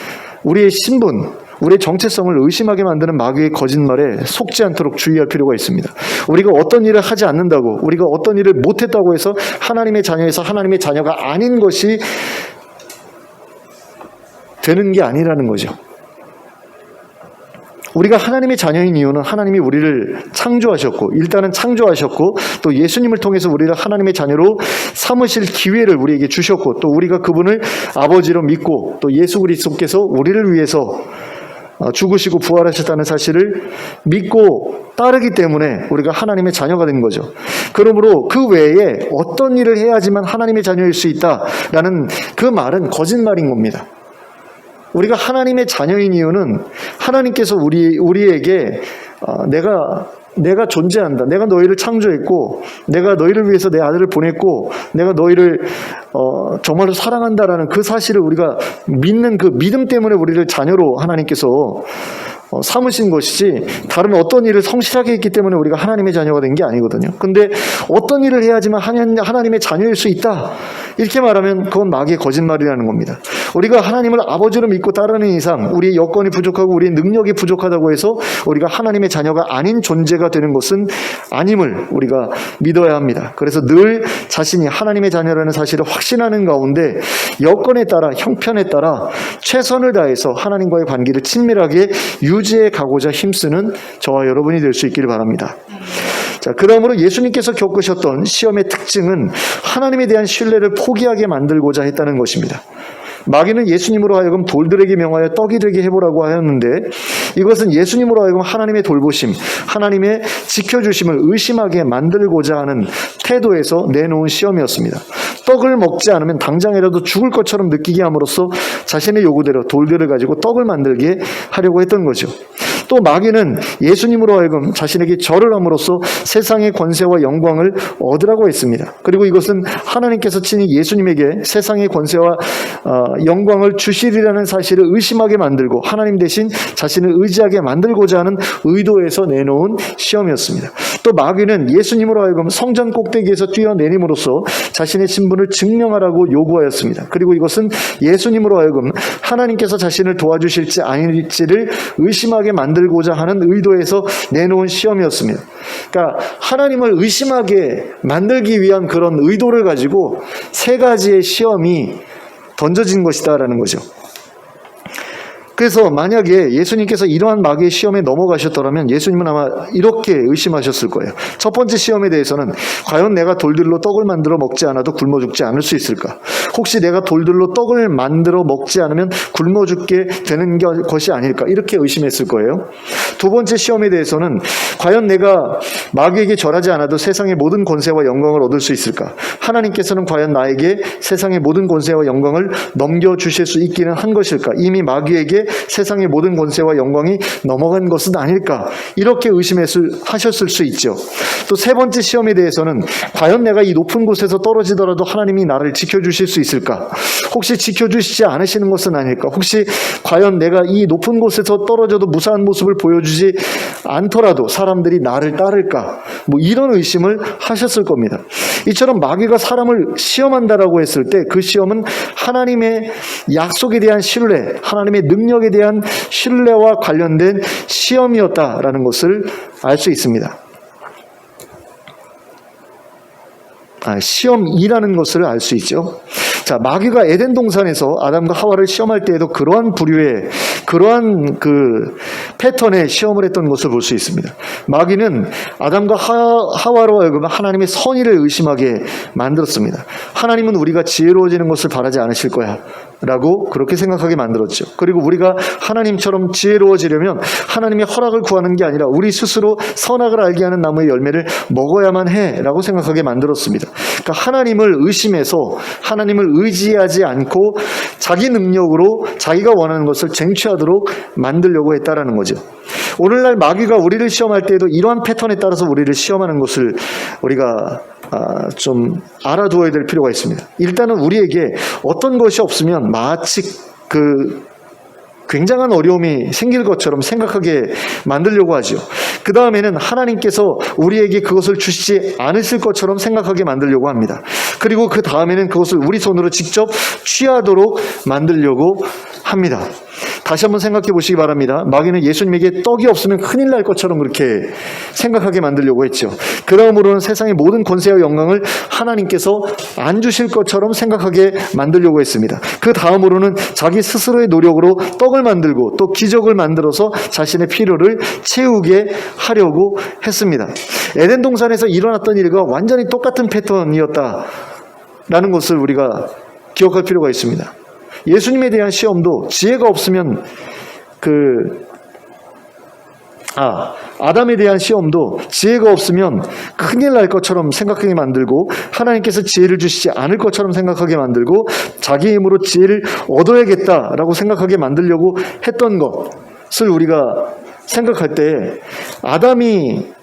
Speaker 1: 우리의 신분, 우리의 정체성을 의심하게 만드는 마귀의 거짓말에 속지 않도록 주의할 필요가 있습니다. 우리가 어떤 일을 하지 않는다고, 우리가 어떤 일을 못했다고 해서 하나님의 자녀에서 하나님의 자녀가 아닌 것이 되는 게 아니라는 거죠. 우리가 하나님의 자녀인 이유는 하나님이 우리를 창조하셨고, 일단은 창조하셨고, 또 예수님을 통해서 우리를 하나님의 자녀로 삼으실 기회를 우리에게 주셨고, 또 우리가 그분을 아버지로 믿고, 또 예수 그리스도께서 우리를 위해서 죽으시고 부활하셨다는 사실을 믿고 따르기 때문에 우리가 하나님의 자녀가 된 거죠. 그러므로 그 외에 어떤 일을 해야지만 하나님의 자녀일 수 있다라는 그 말은 거짓말인 겁니다. 우리가 하나님의 자녀인 이유는 하나님께서 우리에게 내가 존재한다. 내가 너희를 창조했고 내가 너희를 위해서 내 아들을 보냈고 내가 너희를 정말로 사랑한다라는 그 사실을 우리가 믿는 그 믿음 때문에 우리를 자녀로 하나님께서 삼으신 것이지 다른 어떤 일을 성실하게 했기 때문에 우리가 하나님의 자녀가 된 게 아니거든요. 근데 어떤 일을 해야지만 하나님의 자녀일 수 있다 이렇게 말하면 그건 마귀의 거짓말이라는 겁니다. 우리가 하나님을 아버지로 믿고 따르는 이상 우리의 여건이 부족하고 우리의 능력이 부족하다고 해서 우리가 하나님의 자녀가 아닌 존재가 되는 것은 아님을 우리가 믿어야 합니다. 그래서 늘 자신이 하나님의 자녀라는 사실을 확신하는 가운데 여건에 따라 형편에 따라 최선을 다해서 하나님과의 관계를 친밀하게 유지해 가고자 힘쓰는 저와 여러분이 될 수 있기를 바랍니다. 자, 그러므로 예수님께서 겪으셨던 시험의 특징은 하나님에 대한 신뢰를 포기하게 만들고자 했다는 것입니다. 마귀는 예수님으로 하여금 돌들에게 명하여 떡이 되게 해보라고 하였는데 이것은 예수님으로 하여금 하나님의 돌보심, 하나님의 지켜주심을 의심하게 만들고자 하는 태도에서 내놓은 시험이었습니다. 떡을 먹지 않으면 당장이라도 죽을 것처럼 느끼게 함으로써 자신의 요구대로 돌들을 가지고 떡을 만들게 하려고 했던 거죠. 또 마귀는 예수님으로 하여금 자신에게 절을 함으로써 세상의 권세와 영광을 얻으라고 했습니다. 그리고 이것은 하나님께서 친히 예수님에게 세상의 권세와 영광을 주시리라는 사실을 의심하게 만들고 하나님 대신 자신을 의지하게 만들고자 하는 의도에서 내놓은 시험이었습니다. 또 마귀는 예수님으로 하여금 성전 꼭대기에서 뛰어내림으로써 자신의 신분을 증명하라고 요구하였습니다. 그리고 이것은 예수님으로 하여금 하나님께서 자신을 도와주실지 아닐지를 의심하게 만들고자 하는 의도에서 내놓은 시험이었습니다. 그러니까 하나님을 의심하게 만들기 위한 그런 의도를 가지고 세 가지의 시험이 던져진 것이다라는 거죠. 그래서 만약에 예수님께서 이러한 마귀의 시험에 넘어가셨더라면 예수님은 아마 이렇게 의심하셨을 거예요. 첫 번째 시험에 대해서는 과연 내가 돌들로 떡을 만들어 먹지 않아도 굶어 죽지 않을 수 있을까? 혹시 내가 돌들로 떡을 만들어 먹지 않으면 굶어 죽게 되는 것이 아닐까? 이렇게 의심했을 거예요. 두 번째 시험에 대해서는 과연 내가 마귀에게 절하지 않아도 세상의 모든 권세와 영광을 얻을 수 있을까? 하나님께서는 과연 나에게 세상의 모든 권세와 영광을 넘겨주실 수 있기는 한 것일까? 이미 마귀에게 세상의 모든 권세와 영광이 넘어간 것은 아닐까? 이렇게 의심하셨을 수 있죠. 또 세 번째 시험에 대해서는 과연 내가 이 높은 곳에서 떨어지더라도 하나님이 나를 지켜주실 수 있을까? 혹시 지켜주시지 않으시는 것은 아닐까? 혹시 과연 내가 이 높은 곳에서 떨어져도 무사한 모습을 보여주지 않더라도 사람들이 나를 따를까? 뭐 이런 의심을 하셨을 겁니다. 이처럼 마귀가 사람을 시험한다라고 했을 때 그 시험은 하나님의 약속에 대한 신뢰, 하나님의 능력에 대한 신뢰와 관련된 시험이었다라는 것을 알 수 있습니다. 시험이라는 것을 알 수 있죠. 자, 마귀가 에덴 동산에서 아담과 하와를 시험할 때에도 그러한 부류의 그러한 그 패턴의 시험을 했던 것을 볼 수 있습니다. 마귀는 아담과 하와로 하여금 하나님의 선의를 의심하게 만들었습니다. 하나님은 우리가 지혜로워지는 것을 바라지 않으실 거야 라고 그렇게 생각하게 만들었죠. 그리고 우리가 하나님처럼 지혜로워지려면 하나님의 허락을 구하는 게 아니라 우리 스스로 선악을 알게 하는 나무의 열매를 먹어야만 해 라고 생각하게 만들었습니다. 그러니까 하나님을 의심해서 하나님을 의지하지 않고 자기 능력으로 자기가 원하는 것을 쟁취하도록 만들려고 했다라는 거죠. 오늘날 마귀가 우리를 시험할 때에도 이러한 패턴에 따라서 우리를 시험하는 것을 우리가 좀 알아두어야 될 필요가 있습니다. 일단은 우리에게 어떤 것이 없으면 마치 굉장한 어려움이 생길 것처럼 생각하게 만들려고 하죠. 그 다음에는 하나님께서 우리에게 그것을 주시지 않으실 것처럼 생각하게 만들려고 합니다. 그리고 그 다음에는 그것을 우리 손으로 직접 취하도록 만들려고 합니다. 다시 한번 생각해 보시기 바랍니다. 마귀는 예수님에게 떡이 없으면 큰일 날 것처럼 그렇게 생각하게 만들려고 했죠. 그 다음으로는 세상의 모든 권세와 영광을 하나님께서 안 주실 것처럼 생각하게 만들려고 했습니다. 그 다음으로는 자기 스스로의 노력으로 떡을 만들고 또 기적을 만들어서 자신의 필요를 채우게 하려고 했습니다. 에덴 동산에서 일어났던 일과 완전히 똑같은 패턴이었다라는 것을 우리가 기억할 필요가 있습니다. 예수님에 대한 시험도 지혜가 없으면 아담에 대한 시험도 지혜가 없으면 큰일 날 것처럼 생각하게 만들고 하나님께서 지혜를 주시지 않을 것처럼 생각하게 만들고 자기 힘으로 지혜를 얻어야겠다라고 생각하게 만들려고 했던 것을 우리가 생각할 때 아담이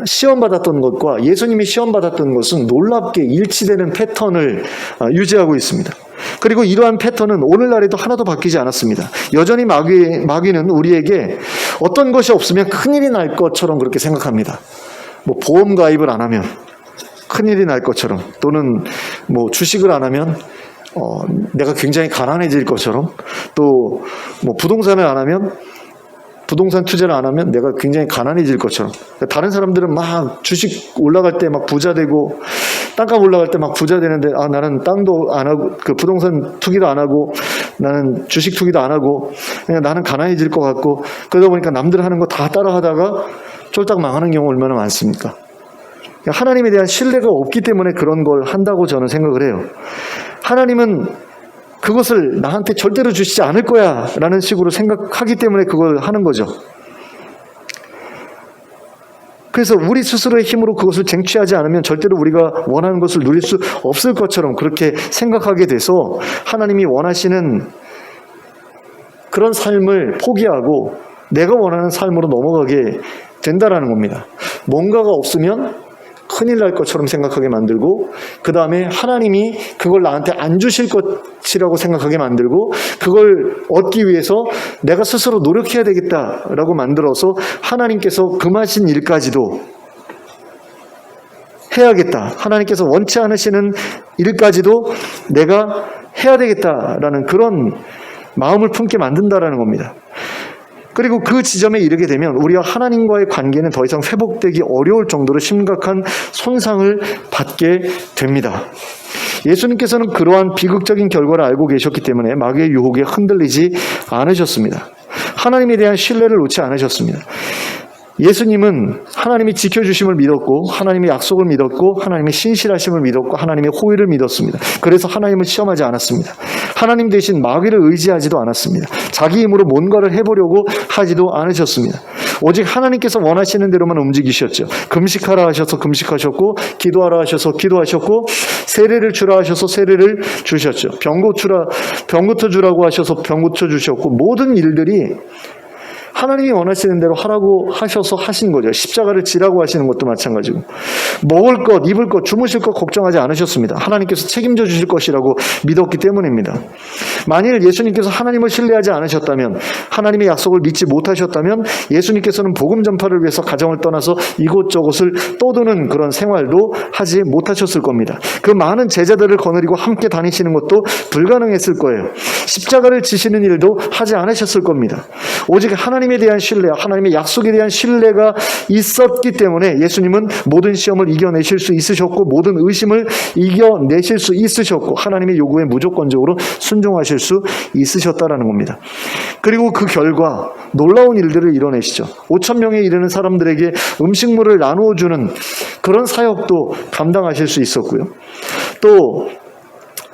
Speaker 1: 시험받았던 것과 예수님이 시험받았던 것은 놀랍게 일치되는 패턴을 유지하고 있습니다. 그리고 이러한 패턴은 오늘날에도 하나도 바뀌지 않았습니다. 여전히 마귀는 우리에게 어떤 것이 없으면 큰일이 날 것처럼 그렇게 생각합니다. 뭐 보험 가입을 안 하면 큰일이 날 것처럼, 또는 뭐 주식을 안 하면 내가 굉장히 가난해질 것처럼, 또 뭐 부동산을 안 하면, 부동산 투자를 안 하면 내가 굉장히 가난해질 것처럼. 다른 사람들은 막 주식 올라갈 때 막 부자 되고, 땅값 올라갈 때 막 부자 되는데, 나는 땅도 안 하고, 그 부동산 투기도 안 하고, 나는 주식 투기도 안 하고, 그냥 나는 가난해질 것 같고, 그러다 보니까 남들 하는 거 다 따라 하다가 쫄딱 망하는 경우 얼마나 많습니까? 하나님에 대한 신뢰가 없기 때문에 그런 걸 한다고 저는 생각을 해요. 하나님은 그것을 나한테 절대로 주시지 않을 거야 라는 식으로 생각하기 때문에 그걸 하는 거죠. 그래서 우리 스스로의 힘으로 그것을 쟁취하지 않으면 절대로 우리가 원하는 것을 누릴 수 없을 것처럼 그렇게 생각하게 돼서 하나님이 원하시는 그런 삶을 포기하고 내가 원하는 삶으로 넘어가게 된다라는 겁니다. 뭔가가 없으면 큰일 날 것처럼 생각하게 만들고, 그 다음에 하나님이 그걸 나한테 안 주실 것이라고 생각하게 만들고, 그걸 얻기 위해서 내가 스스로 노력해야 되겠다라고 만들어서 하나님께서 금하신 일까지도 해야겠다, 하나님께서 원치 않으시는 일까지도 내가 해야 되겠다라는 그런 마음을 품게 만든다라는 겁니다. 그리고 그 지점에 이르게 되면 우리와 하나님과의 관계는 더 이상 회복되기 어려울 정도로 심각한 손상을 받게 됩니다. 예수님께서는 그러한 비극적인 결과를 알고 계셨기 때문에 마귀의 유혹에 흔들리지 않으셨습니다. 하나님에 대한 신뢰를 놓지 않으셨습니다. 예수님은 하나님이 지켜주심을 믿었고, 하나님의 약속을 믿었고, 하나님의 신실하심을 믿었고, 하나님의 호의를 믿었습니다. 그래서 하나님을 시험하지 않았습니다. 하나님 대신 마귀를 의지하지도 않았습니다. 자기 힘으로 뭔가를 해보려고 하지도 않으셨습니다. 오직 하나님께서 원하시는 대로만 움직이셨죠. 금식하라 하셔서 금식하셨고, 기도하라 하셔서 기도하셨고, 세례를 주라 하셔서 세례를 주셨죠. 병 고쳐 주라고 하셔서 병 고쳐 주셨고, 모든 일들이 하나님이 원하시는 대로 하라고 하셔서 하신 거죠. 십자가를 지라고 하시는 것도 마찬가지고, 먹을 것, 입을 것, 주무실 것 걱정하지 않으셨습니다. 하나님께서 책임져 주실 것이라고 믿었기 때문입니다. 만일 예수님께서 하나님을 신뢰하지 않으셨다면, 하나님의 약속을 믿지 못하셨다면 예수님께서는 복음 전파를 위해서 가정을 떠나서 이곳저곳을 떠도는 그런 생활도 하지 못하셨을 겁니다. 그 많은 제자들을 거느리고 함께 다니시는 것도 불가능했을 거예요. 십자가를 지시는 일도 하지 않으셨을 겁니다. 오직 하나님에 대한 신뢰, 하나님의 약속에 대한 신뢰가 있었기 때문에 예수님은 모든 시험을 이겨내실 수 있으셨고, 모든 의심을 이겨내실 수 있으셨고, 하나님의 요구에 무조건적으로 순종하실 수 있으셨다라는 겁니다. 그리고 그 결과 놀라운 일들을 이뤄내시죠. 5,000명에 이르는 사람들에게 음식물을 나누어주는 그런 사역도 감당하실 수 있었고요. 또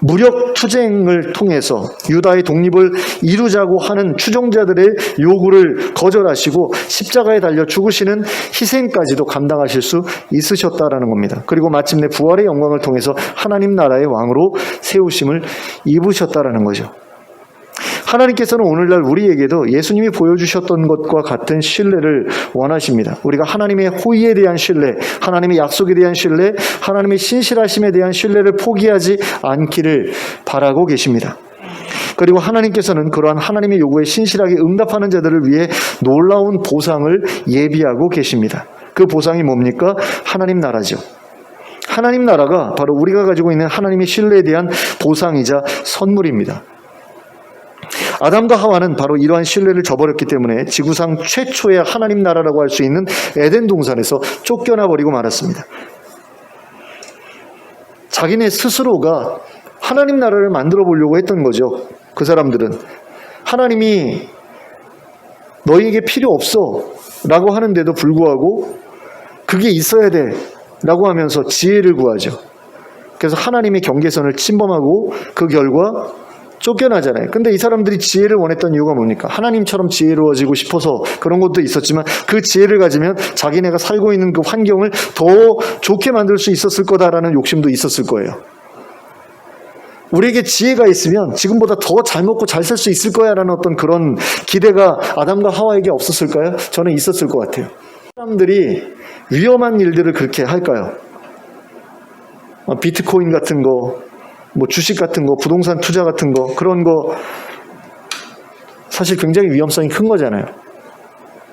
Speaker 1: 무력 투쟁을 통해서 유다의 독립을 이루자고 하는 추종자들의 요구를 거절하시고 십자가에 달려 죽으시는 희생까지도 감당하실 수 있으셨다라는 겁니다. 그리고 마침내 부활의 영광을 통해서 하나님 나라의 왕으로 세우심을 입으셨다라는 거죠. 하나님께서는 오늘날 우리에게도 예수님이 보여주셨던 것과 같은 신뢰를 원하십니다. 우리가 하나님의 호의에 대한 신뢰, 하나님의 약속에 대한 신뢰, 하나님의 신실하심에 대한 신뢰를 포기하지 않기를 바라고 계십니다. 그리고 하나님께서는 그러한 하나님의 요구에 신실하게 응답하는 자들을 위해 놀라운 보상을 예비하고 계십니다. 그 보상이 뭡니까? 하나님 나라죠. 하나님 나라가 바로 우리가 가지고 있는 하나님의 신뢰에 대한 보상이자 선물입니다. 아담과 하와는 바로 이러한 신뢰를 저버렸기 때문에 지구상 최초의 하나님 나라라고 할 수 있는 에덴 동산에서 쫓겨나 버리고 말았습니다. 자기네 스스로가 하나님 나라를 만들어 보려고 했던 거죠. 그 사람들은 하나님이 너희에게 필요 없어 라고 하는데도 불구하고 그게 있어야 돼 라고 하면서 지혜를 구하죠. 그래서 하나님의 경계선을 침범하고 그 결과 쫓겨나잖아요. 근데 이 사람들이 지혜를 원했던 이유가 뭡니까? 하나님처럼 지혜로워지고 싶어서 그런 것도 있었지만 그 지혜를 가지면 자기네가 살고 있는 그 환경을 더 좋게 만들 수 있었을 거다라는 욕심도 있었을 거예요. 우리에게 지혜가 있으면 지금보다 더 잘 먹고 잘 살 수 있을 거야 라는 어떤 그런 기대가 아담과 하와에게 없었을까요? 저는 있었을 것 같아요. 사람들이 위험한 일들을 그렇게 할까요? 비트코인 같은 거, 뭐 주식 같은 거, 부동산 투자 같은 거, 그런 거 사실 굉장히 위험성이 큰 거잖아요.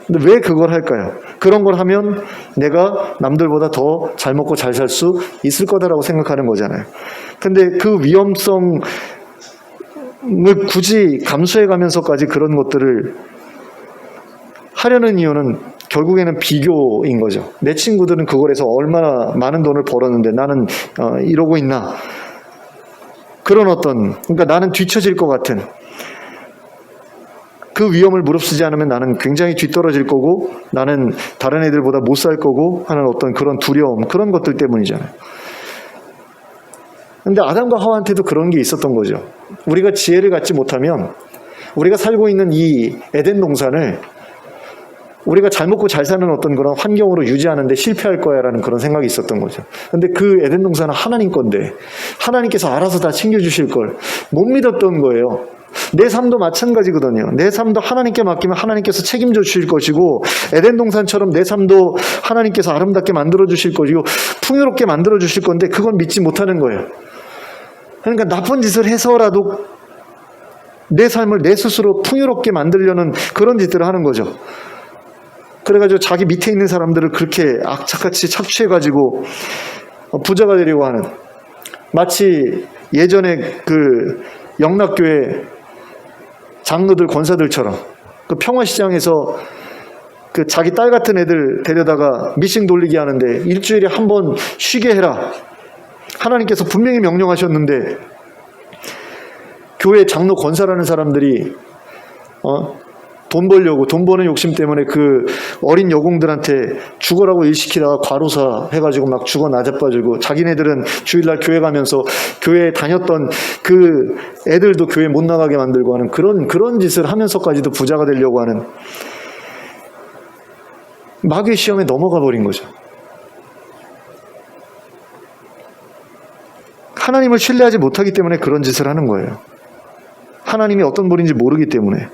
Speaker 1: 근데 왜 그걸 할까요? 그런 걸 하면 내가 남들보다 더 잘 먹고 잘 살 수 있을 거다라고 생각하는 거잖아요. 근데 그 위험성을 굳이 감수해 가면서까지 그런 것들을 하려는 이유는 결국에는 비교인 거죠. 내 친구들은 그걸 해서 얼마나 많은 돈을 벌었는데 나는 이러고 있나. 그런 그러니까 나는 뒤처질 것 같은 그 위험을 무릅쓰지 않으면 나는 굉장히 뒤떨어질 거고 나는 다른 애들보다 못 살 거고 하는 어떤 그런 두려움, 그런 것들 때문이잖아요. 근데 아담과 하와한테도 그런 게 있었던 거죠. 우리가 지혜를 갖지 못하면 우리가 살고 있는 이 에덴 동산을 우리가 잘 먹고 잘 사는 어떤 그런 환경으로 유지하는데 실패할 거야라는 그런 생각이 있었던 거죠. 근데 그 에덴 동산은 하나님 건데 하나님께서 알아서 다 챙겨주실 걸 못 믿었던 거예요. 내 삶도 마찬가지거든요. 내 삶도 하나님께 맡기면 하나님께서 책임져 주실 것이고 에덴 동산처럼 내 삶도 하나님께서 아름답게 만들어 주실 것이고 풍요롭게 만들어 주실 건데 그건 믿지 못하는 거예요. 그러니까 나쁜 짓을 해서라도 내 삶을 내 스스로 풍요롭게 만들려는 그런 짓들을 하는 거죠. 그래가지고 자기 밑에 있는 사람들을 그렇게 악착같이 착취해가지고 부자가 되려고 하는, 마치 예전에 그 영락교회 장로들 권사들처럼 그 평화시장에서 그 자기 딸 같은 애들 데려다가 미싱 돌리게 하는데 일주일에 한 번 쉬게 해라. 하나님께서 분명히 명령하셨는데 교회 장로 권사라는 사람들이 돈 벌려고, 돈 버는 욕심 때문에 그 어린 여공들한테 죽어라고 일시키다가 과로사 해가지고 막 죽어 나자빠지고, 자기네들은 주일날 교회 가면서 교회에 다녔던 그 애들도 교회 못 나가게 만들고 하는 그런 짓을 하면서까지도 부자가 되려고 하는 마귀의 시험에 넘어가 버린 거죠. 하나님을 신뢰하지 못하기 때문에 그런 짓을 하는 거예요. 하나님이 어떤 분인지 모르기 때문에.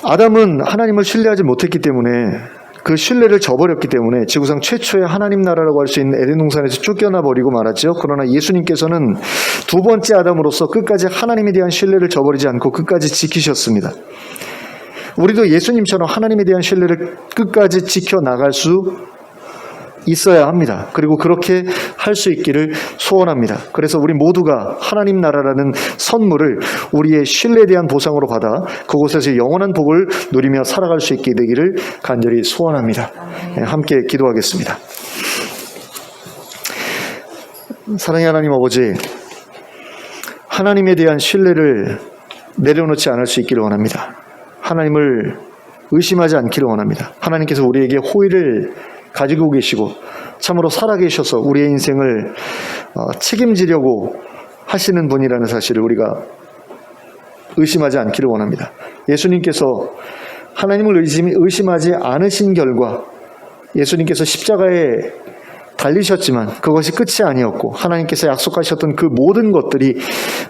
Speaker 1: 아담은 하나님을 신뢰하지 못했기 때문에, 그 신뢰를 저버렸기 때문에 지구상 최초의 하나님 나라라고 할 수 있는 에덴 동산에서 쫓겨나 버리고 말았죠. 그러나 예수님께서는 두 번째 아담으로서 끝까지 하나님에 대한 신뢰를 저버리지 않고 끝까지 지키셨습니다. 우리도 예수님처럼 하나님에 대한 신뢰를 끝까지 지켜나갈 수 있어야 합니다. 그리고 그렇게 할 수 있기를 소원합니다. 그래서 우리 모두가 하나님 나라라는 선물을 우리의 신뢰에 대한 보상으로 받아 그곳에서 영원한 복을 누리며 살아갈 수 있게 되기를 간절히 소원합니다. 네, 함께 기도하겠습니다. 사랑의 하나님 아버지, 하나님에 대한 신뢰를 내려놓지 않을 수 있기를 원합니다. 하나님을 의심하지 않기를 원합니다. 하나님께서 우리에게 호의를 가지고 계시고 참으로 살아계셔서 우리의 인생을 책임지려고 하시는 분이라는 사실을 우리가 의심하지 않기를 원합니다. 예수님께서 하나님을 의심하지 않으신 결과 예수님께서 십자가에 달리셨지만 그것이 끝이 아니었고 하나님께서 약속하셨던 그 모든 것들이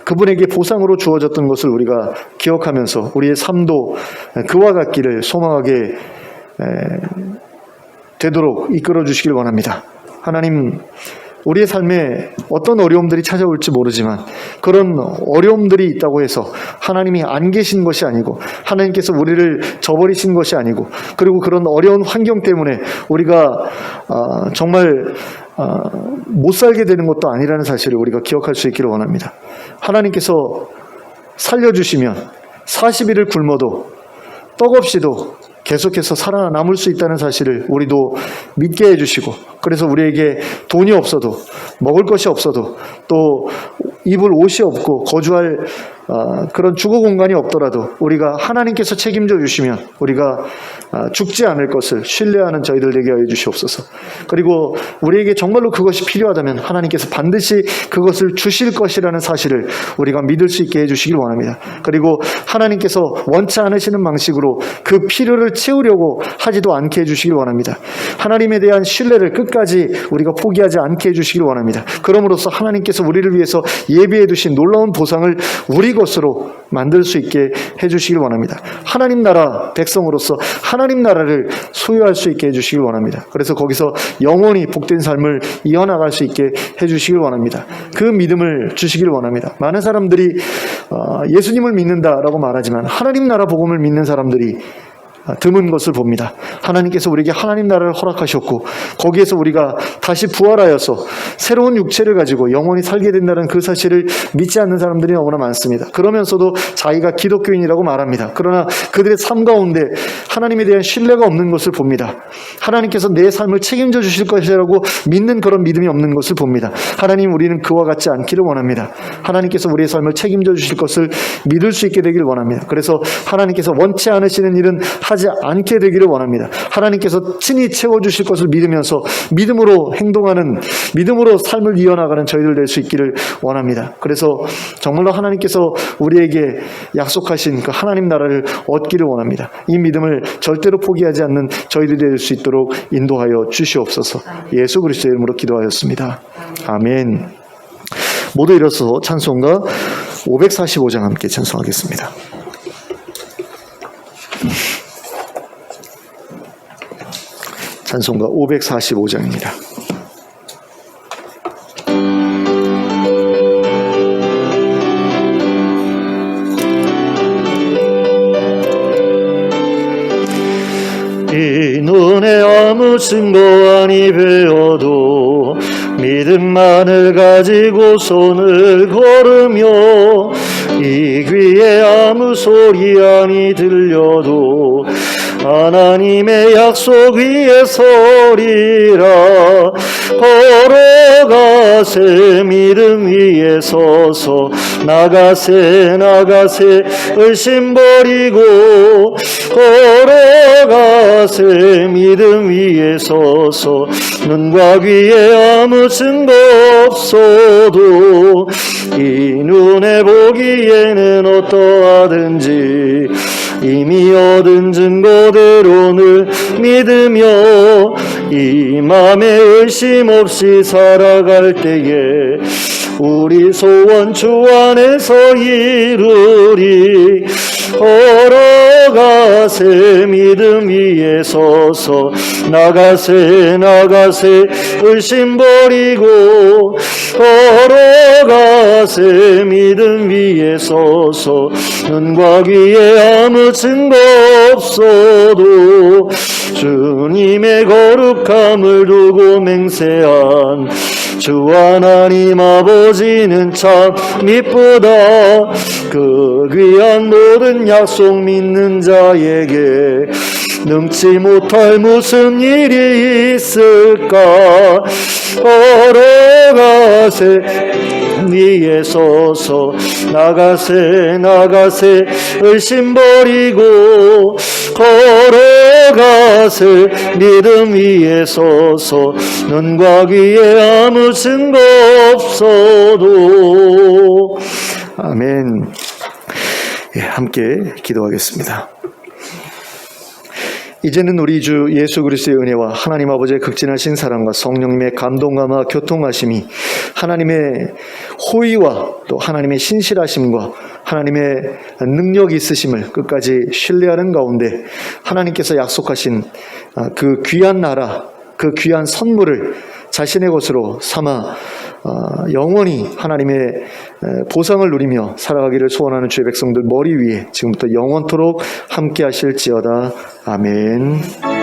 Speaker 1: 그분에게 보상으로 주어졌던 것을 우리가 기억하면서 우리의 삶도 그와 같기를 소망하게 되도록 이끌어 주시길 원합니다. 하나님, 우리의 삶에 어떤 어려움들이 찾아올지 모르지만 그런 어려움들이 있다고 해서 하나님이 안 계신 것이 아니고 하나님께서 우리를 저버리신 것이 아니고 그리고 그런 어려운 환경 때문에 우리가 정말 못 살게 되는 것도 아니라는 사실을 우리가 기억할 수 있기를 원합니다. 하나님께서 살려주시면 40일을 굶어도 떡 없이도 계속해서 살아남을 수 있다는 사실을 우리도 믿게 해주시고, 그래서 우리에게 돈이 없어도, 먹을 것이 없어도, 또 입을 옷이 없고 거주할 그런 주거 공간이 없더라도 우리가 하나님께서 책임져 주시면 우리가 죽지 않을 것을 신뢰하는 저희들 되게 하여 주시옵소서. 그리고 우리에게 정말로 그것이 필요하다면 하나님께서 반드시 그것을 주실 것이라는 사실을 우리가 믿을 수 있게 해주시길 원합니다. 그리고 하나님께서 원치 않으시는 방식으로 그 필요를 채우려고 하지도 않게 해주시길 원합니다. 하나님에 대한 신뢰를 끝까지 우리가 포기하지 않게 해주시길 원합니다. 그럼으로써 하나님께서 우리를 위해서 예비해 두신 놀라운 보상을 우리 것으로 만들 수 있게 해주시길 원합니다. 하나님 나라 백성으로서 하나님 나라를 소유할 수 있게 해주시길 원합니다. 그래서 거기서 영원히 복된 삶을 이어나갈 수 있게 해주시길 원합니다. 그 믿음을 주시길 원합니다. 많은 사람들이 예수님을 믿는다라고 말하지만 하나님 나라 복음을 믿는 사람들이 드문 것을 봅니다. 하나님께서 우리에게 하나님 나라를 허락하셨고 거기에서 우리가 다시 부활하여서 새로운 육체를 가지고 영원히 살게 된다는 그 사실을 믿지 않는 사람들이 너무나 많습니다. 그러면서도 자기가 기독교인이라고 말합니다. 그러나 그들의 삶 가운데 하나님에 대한 신뢰가 없는 것을 봅니다. 하나님께서 내 삶을 책임져 주실 것이라고 믿는 그런 믿음이 없는 것을 봅니다. 하나님, 우리는 그와 같지 않기를 원합니다. 하나님께서 우리의 삶을 책임져 주실 것을 믿을 수 있게 되길 원합니다. 그래서 하나님께서 원치 않으시는 일은 하지 않게 되기를 원합니다. 하나님께서 친히 채워주실 것을 믿으면서 믿음으로 행동하는, 믿음으로 삶을 이어나가는 저희들 될 수 있기를 원합니다. 그래서 정말로 하나님께서 우리에게 약속하신 그 하나님 나라를 얻기를 원합니다. 이 믿음을 절대로 포기하지 않는 저희들이 될 수 있도록 인도하여 주시옵소서. 예수 그리스도의 이름으로 기도하였습니다. 아멘. 모두 일어서 찬송가 545장 함께 찬송하겠습니다. 찬송가 545장입니다. 이 눈에 아무 증거 아니 배워도 믿음만을 가지고 손을 걸으며 이 귀에 아무 소리 아니 들려도 하나님의 약속 위에 서리라. 걸어가세 믿음 위에 서서 나가세 나가세 의심 버리고 걸어가세 믿음 위에 서서 눈과 귀에 아무 증거 없어도 이 눈에 보기에는 어떠하든지 이미 얻은 증거대로 늘 믿으며 이 맘에 의심 없이 살아갈 때에 우리 소원 주 안에서 이루리. 걸어가세 믿음 위에 서서 나가세 나가세 의심 버리고 걸어가세 믿음 위에 서서 눈과 귀에 아무 증거 없어도 주님의 거룩함을 두고 맹세한 주 하나님 아버지는 참 미쁘다. 그 귀한 모든 약속 믿는 자에게 능치 못할 무슨 일이 있을까. 걸어가세 위에 서서 나가세 나가세 의심 버리고 걸어가세 믿음 위에 서서 눈과 귀에 아무 증거 없어도. 아멘. 예, 함께 기도하겠습니다. 이제는 우리 주 예수 그리스도의 은혜와 하나님 아버지의 극진하신 사랑과 성령님의 감동감화 교통하심이 하나님의 호의와 또 하나님의 신실하심과 하나님의 능력이 있으심을 끝까지 신뢰하는 가운데 하나님께서 약속하신 그 귀한 나라, 그 귀한 선물을 자신의 것으로 삼아 영원히 하나님의 보상을 누리며 살아가기를 소원하는 주의 백성들 머리 위에 지금부터 영원토록 함께 하실지어다. 아멘.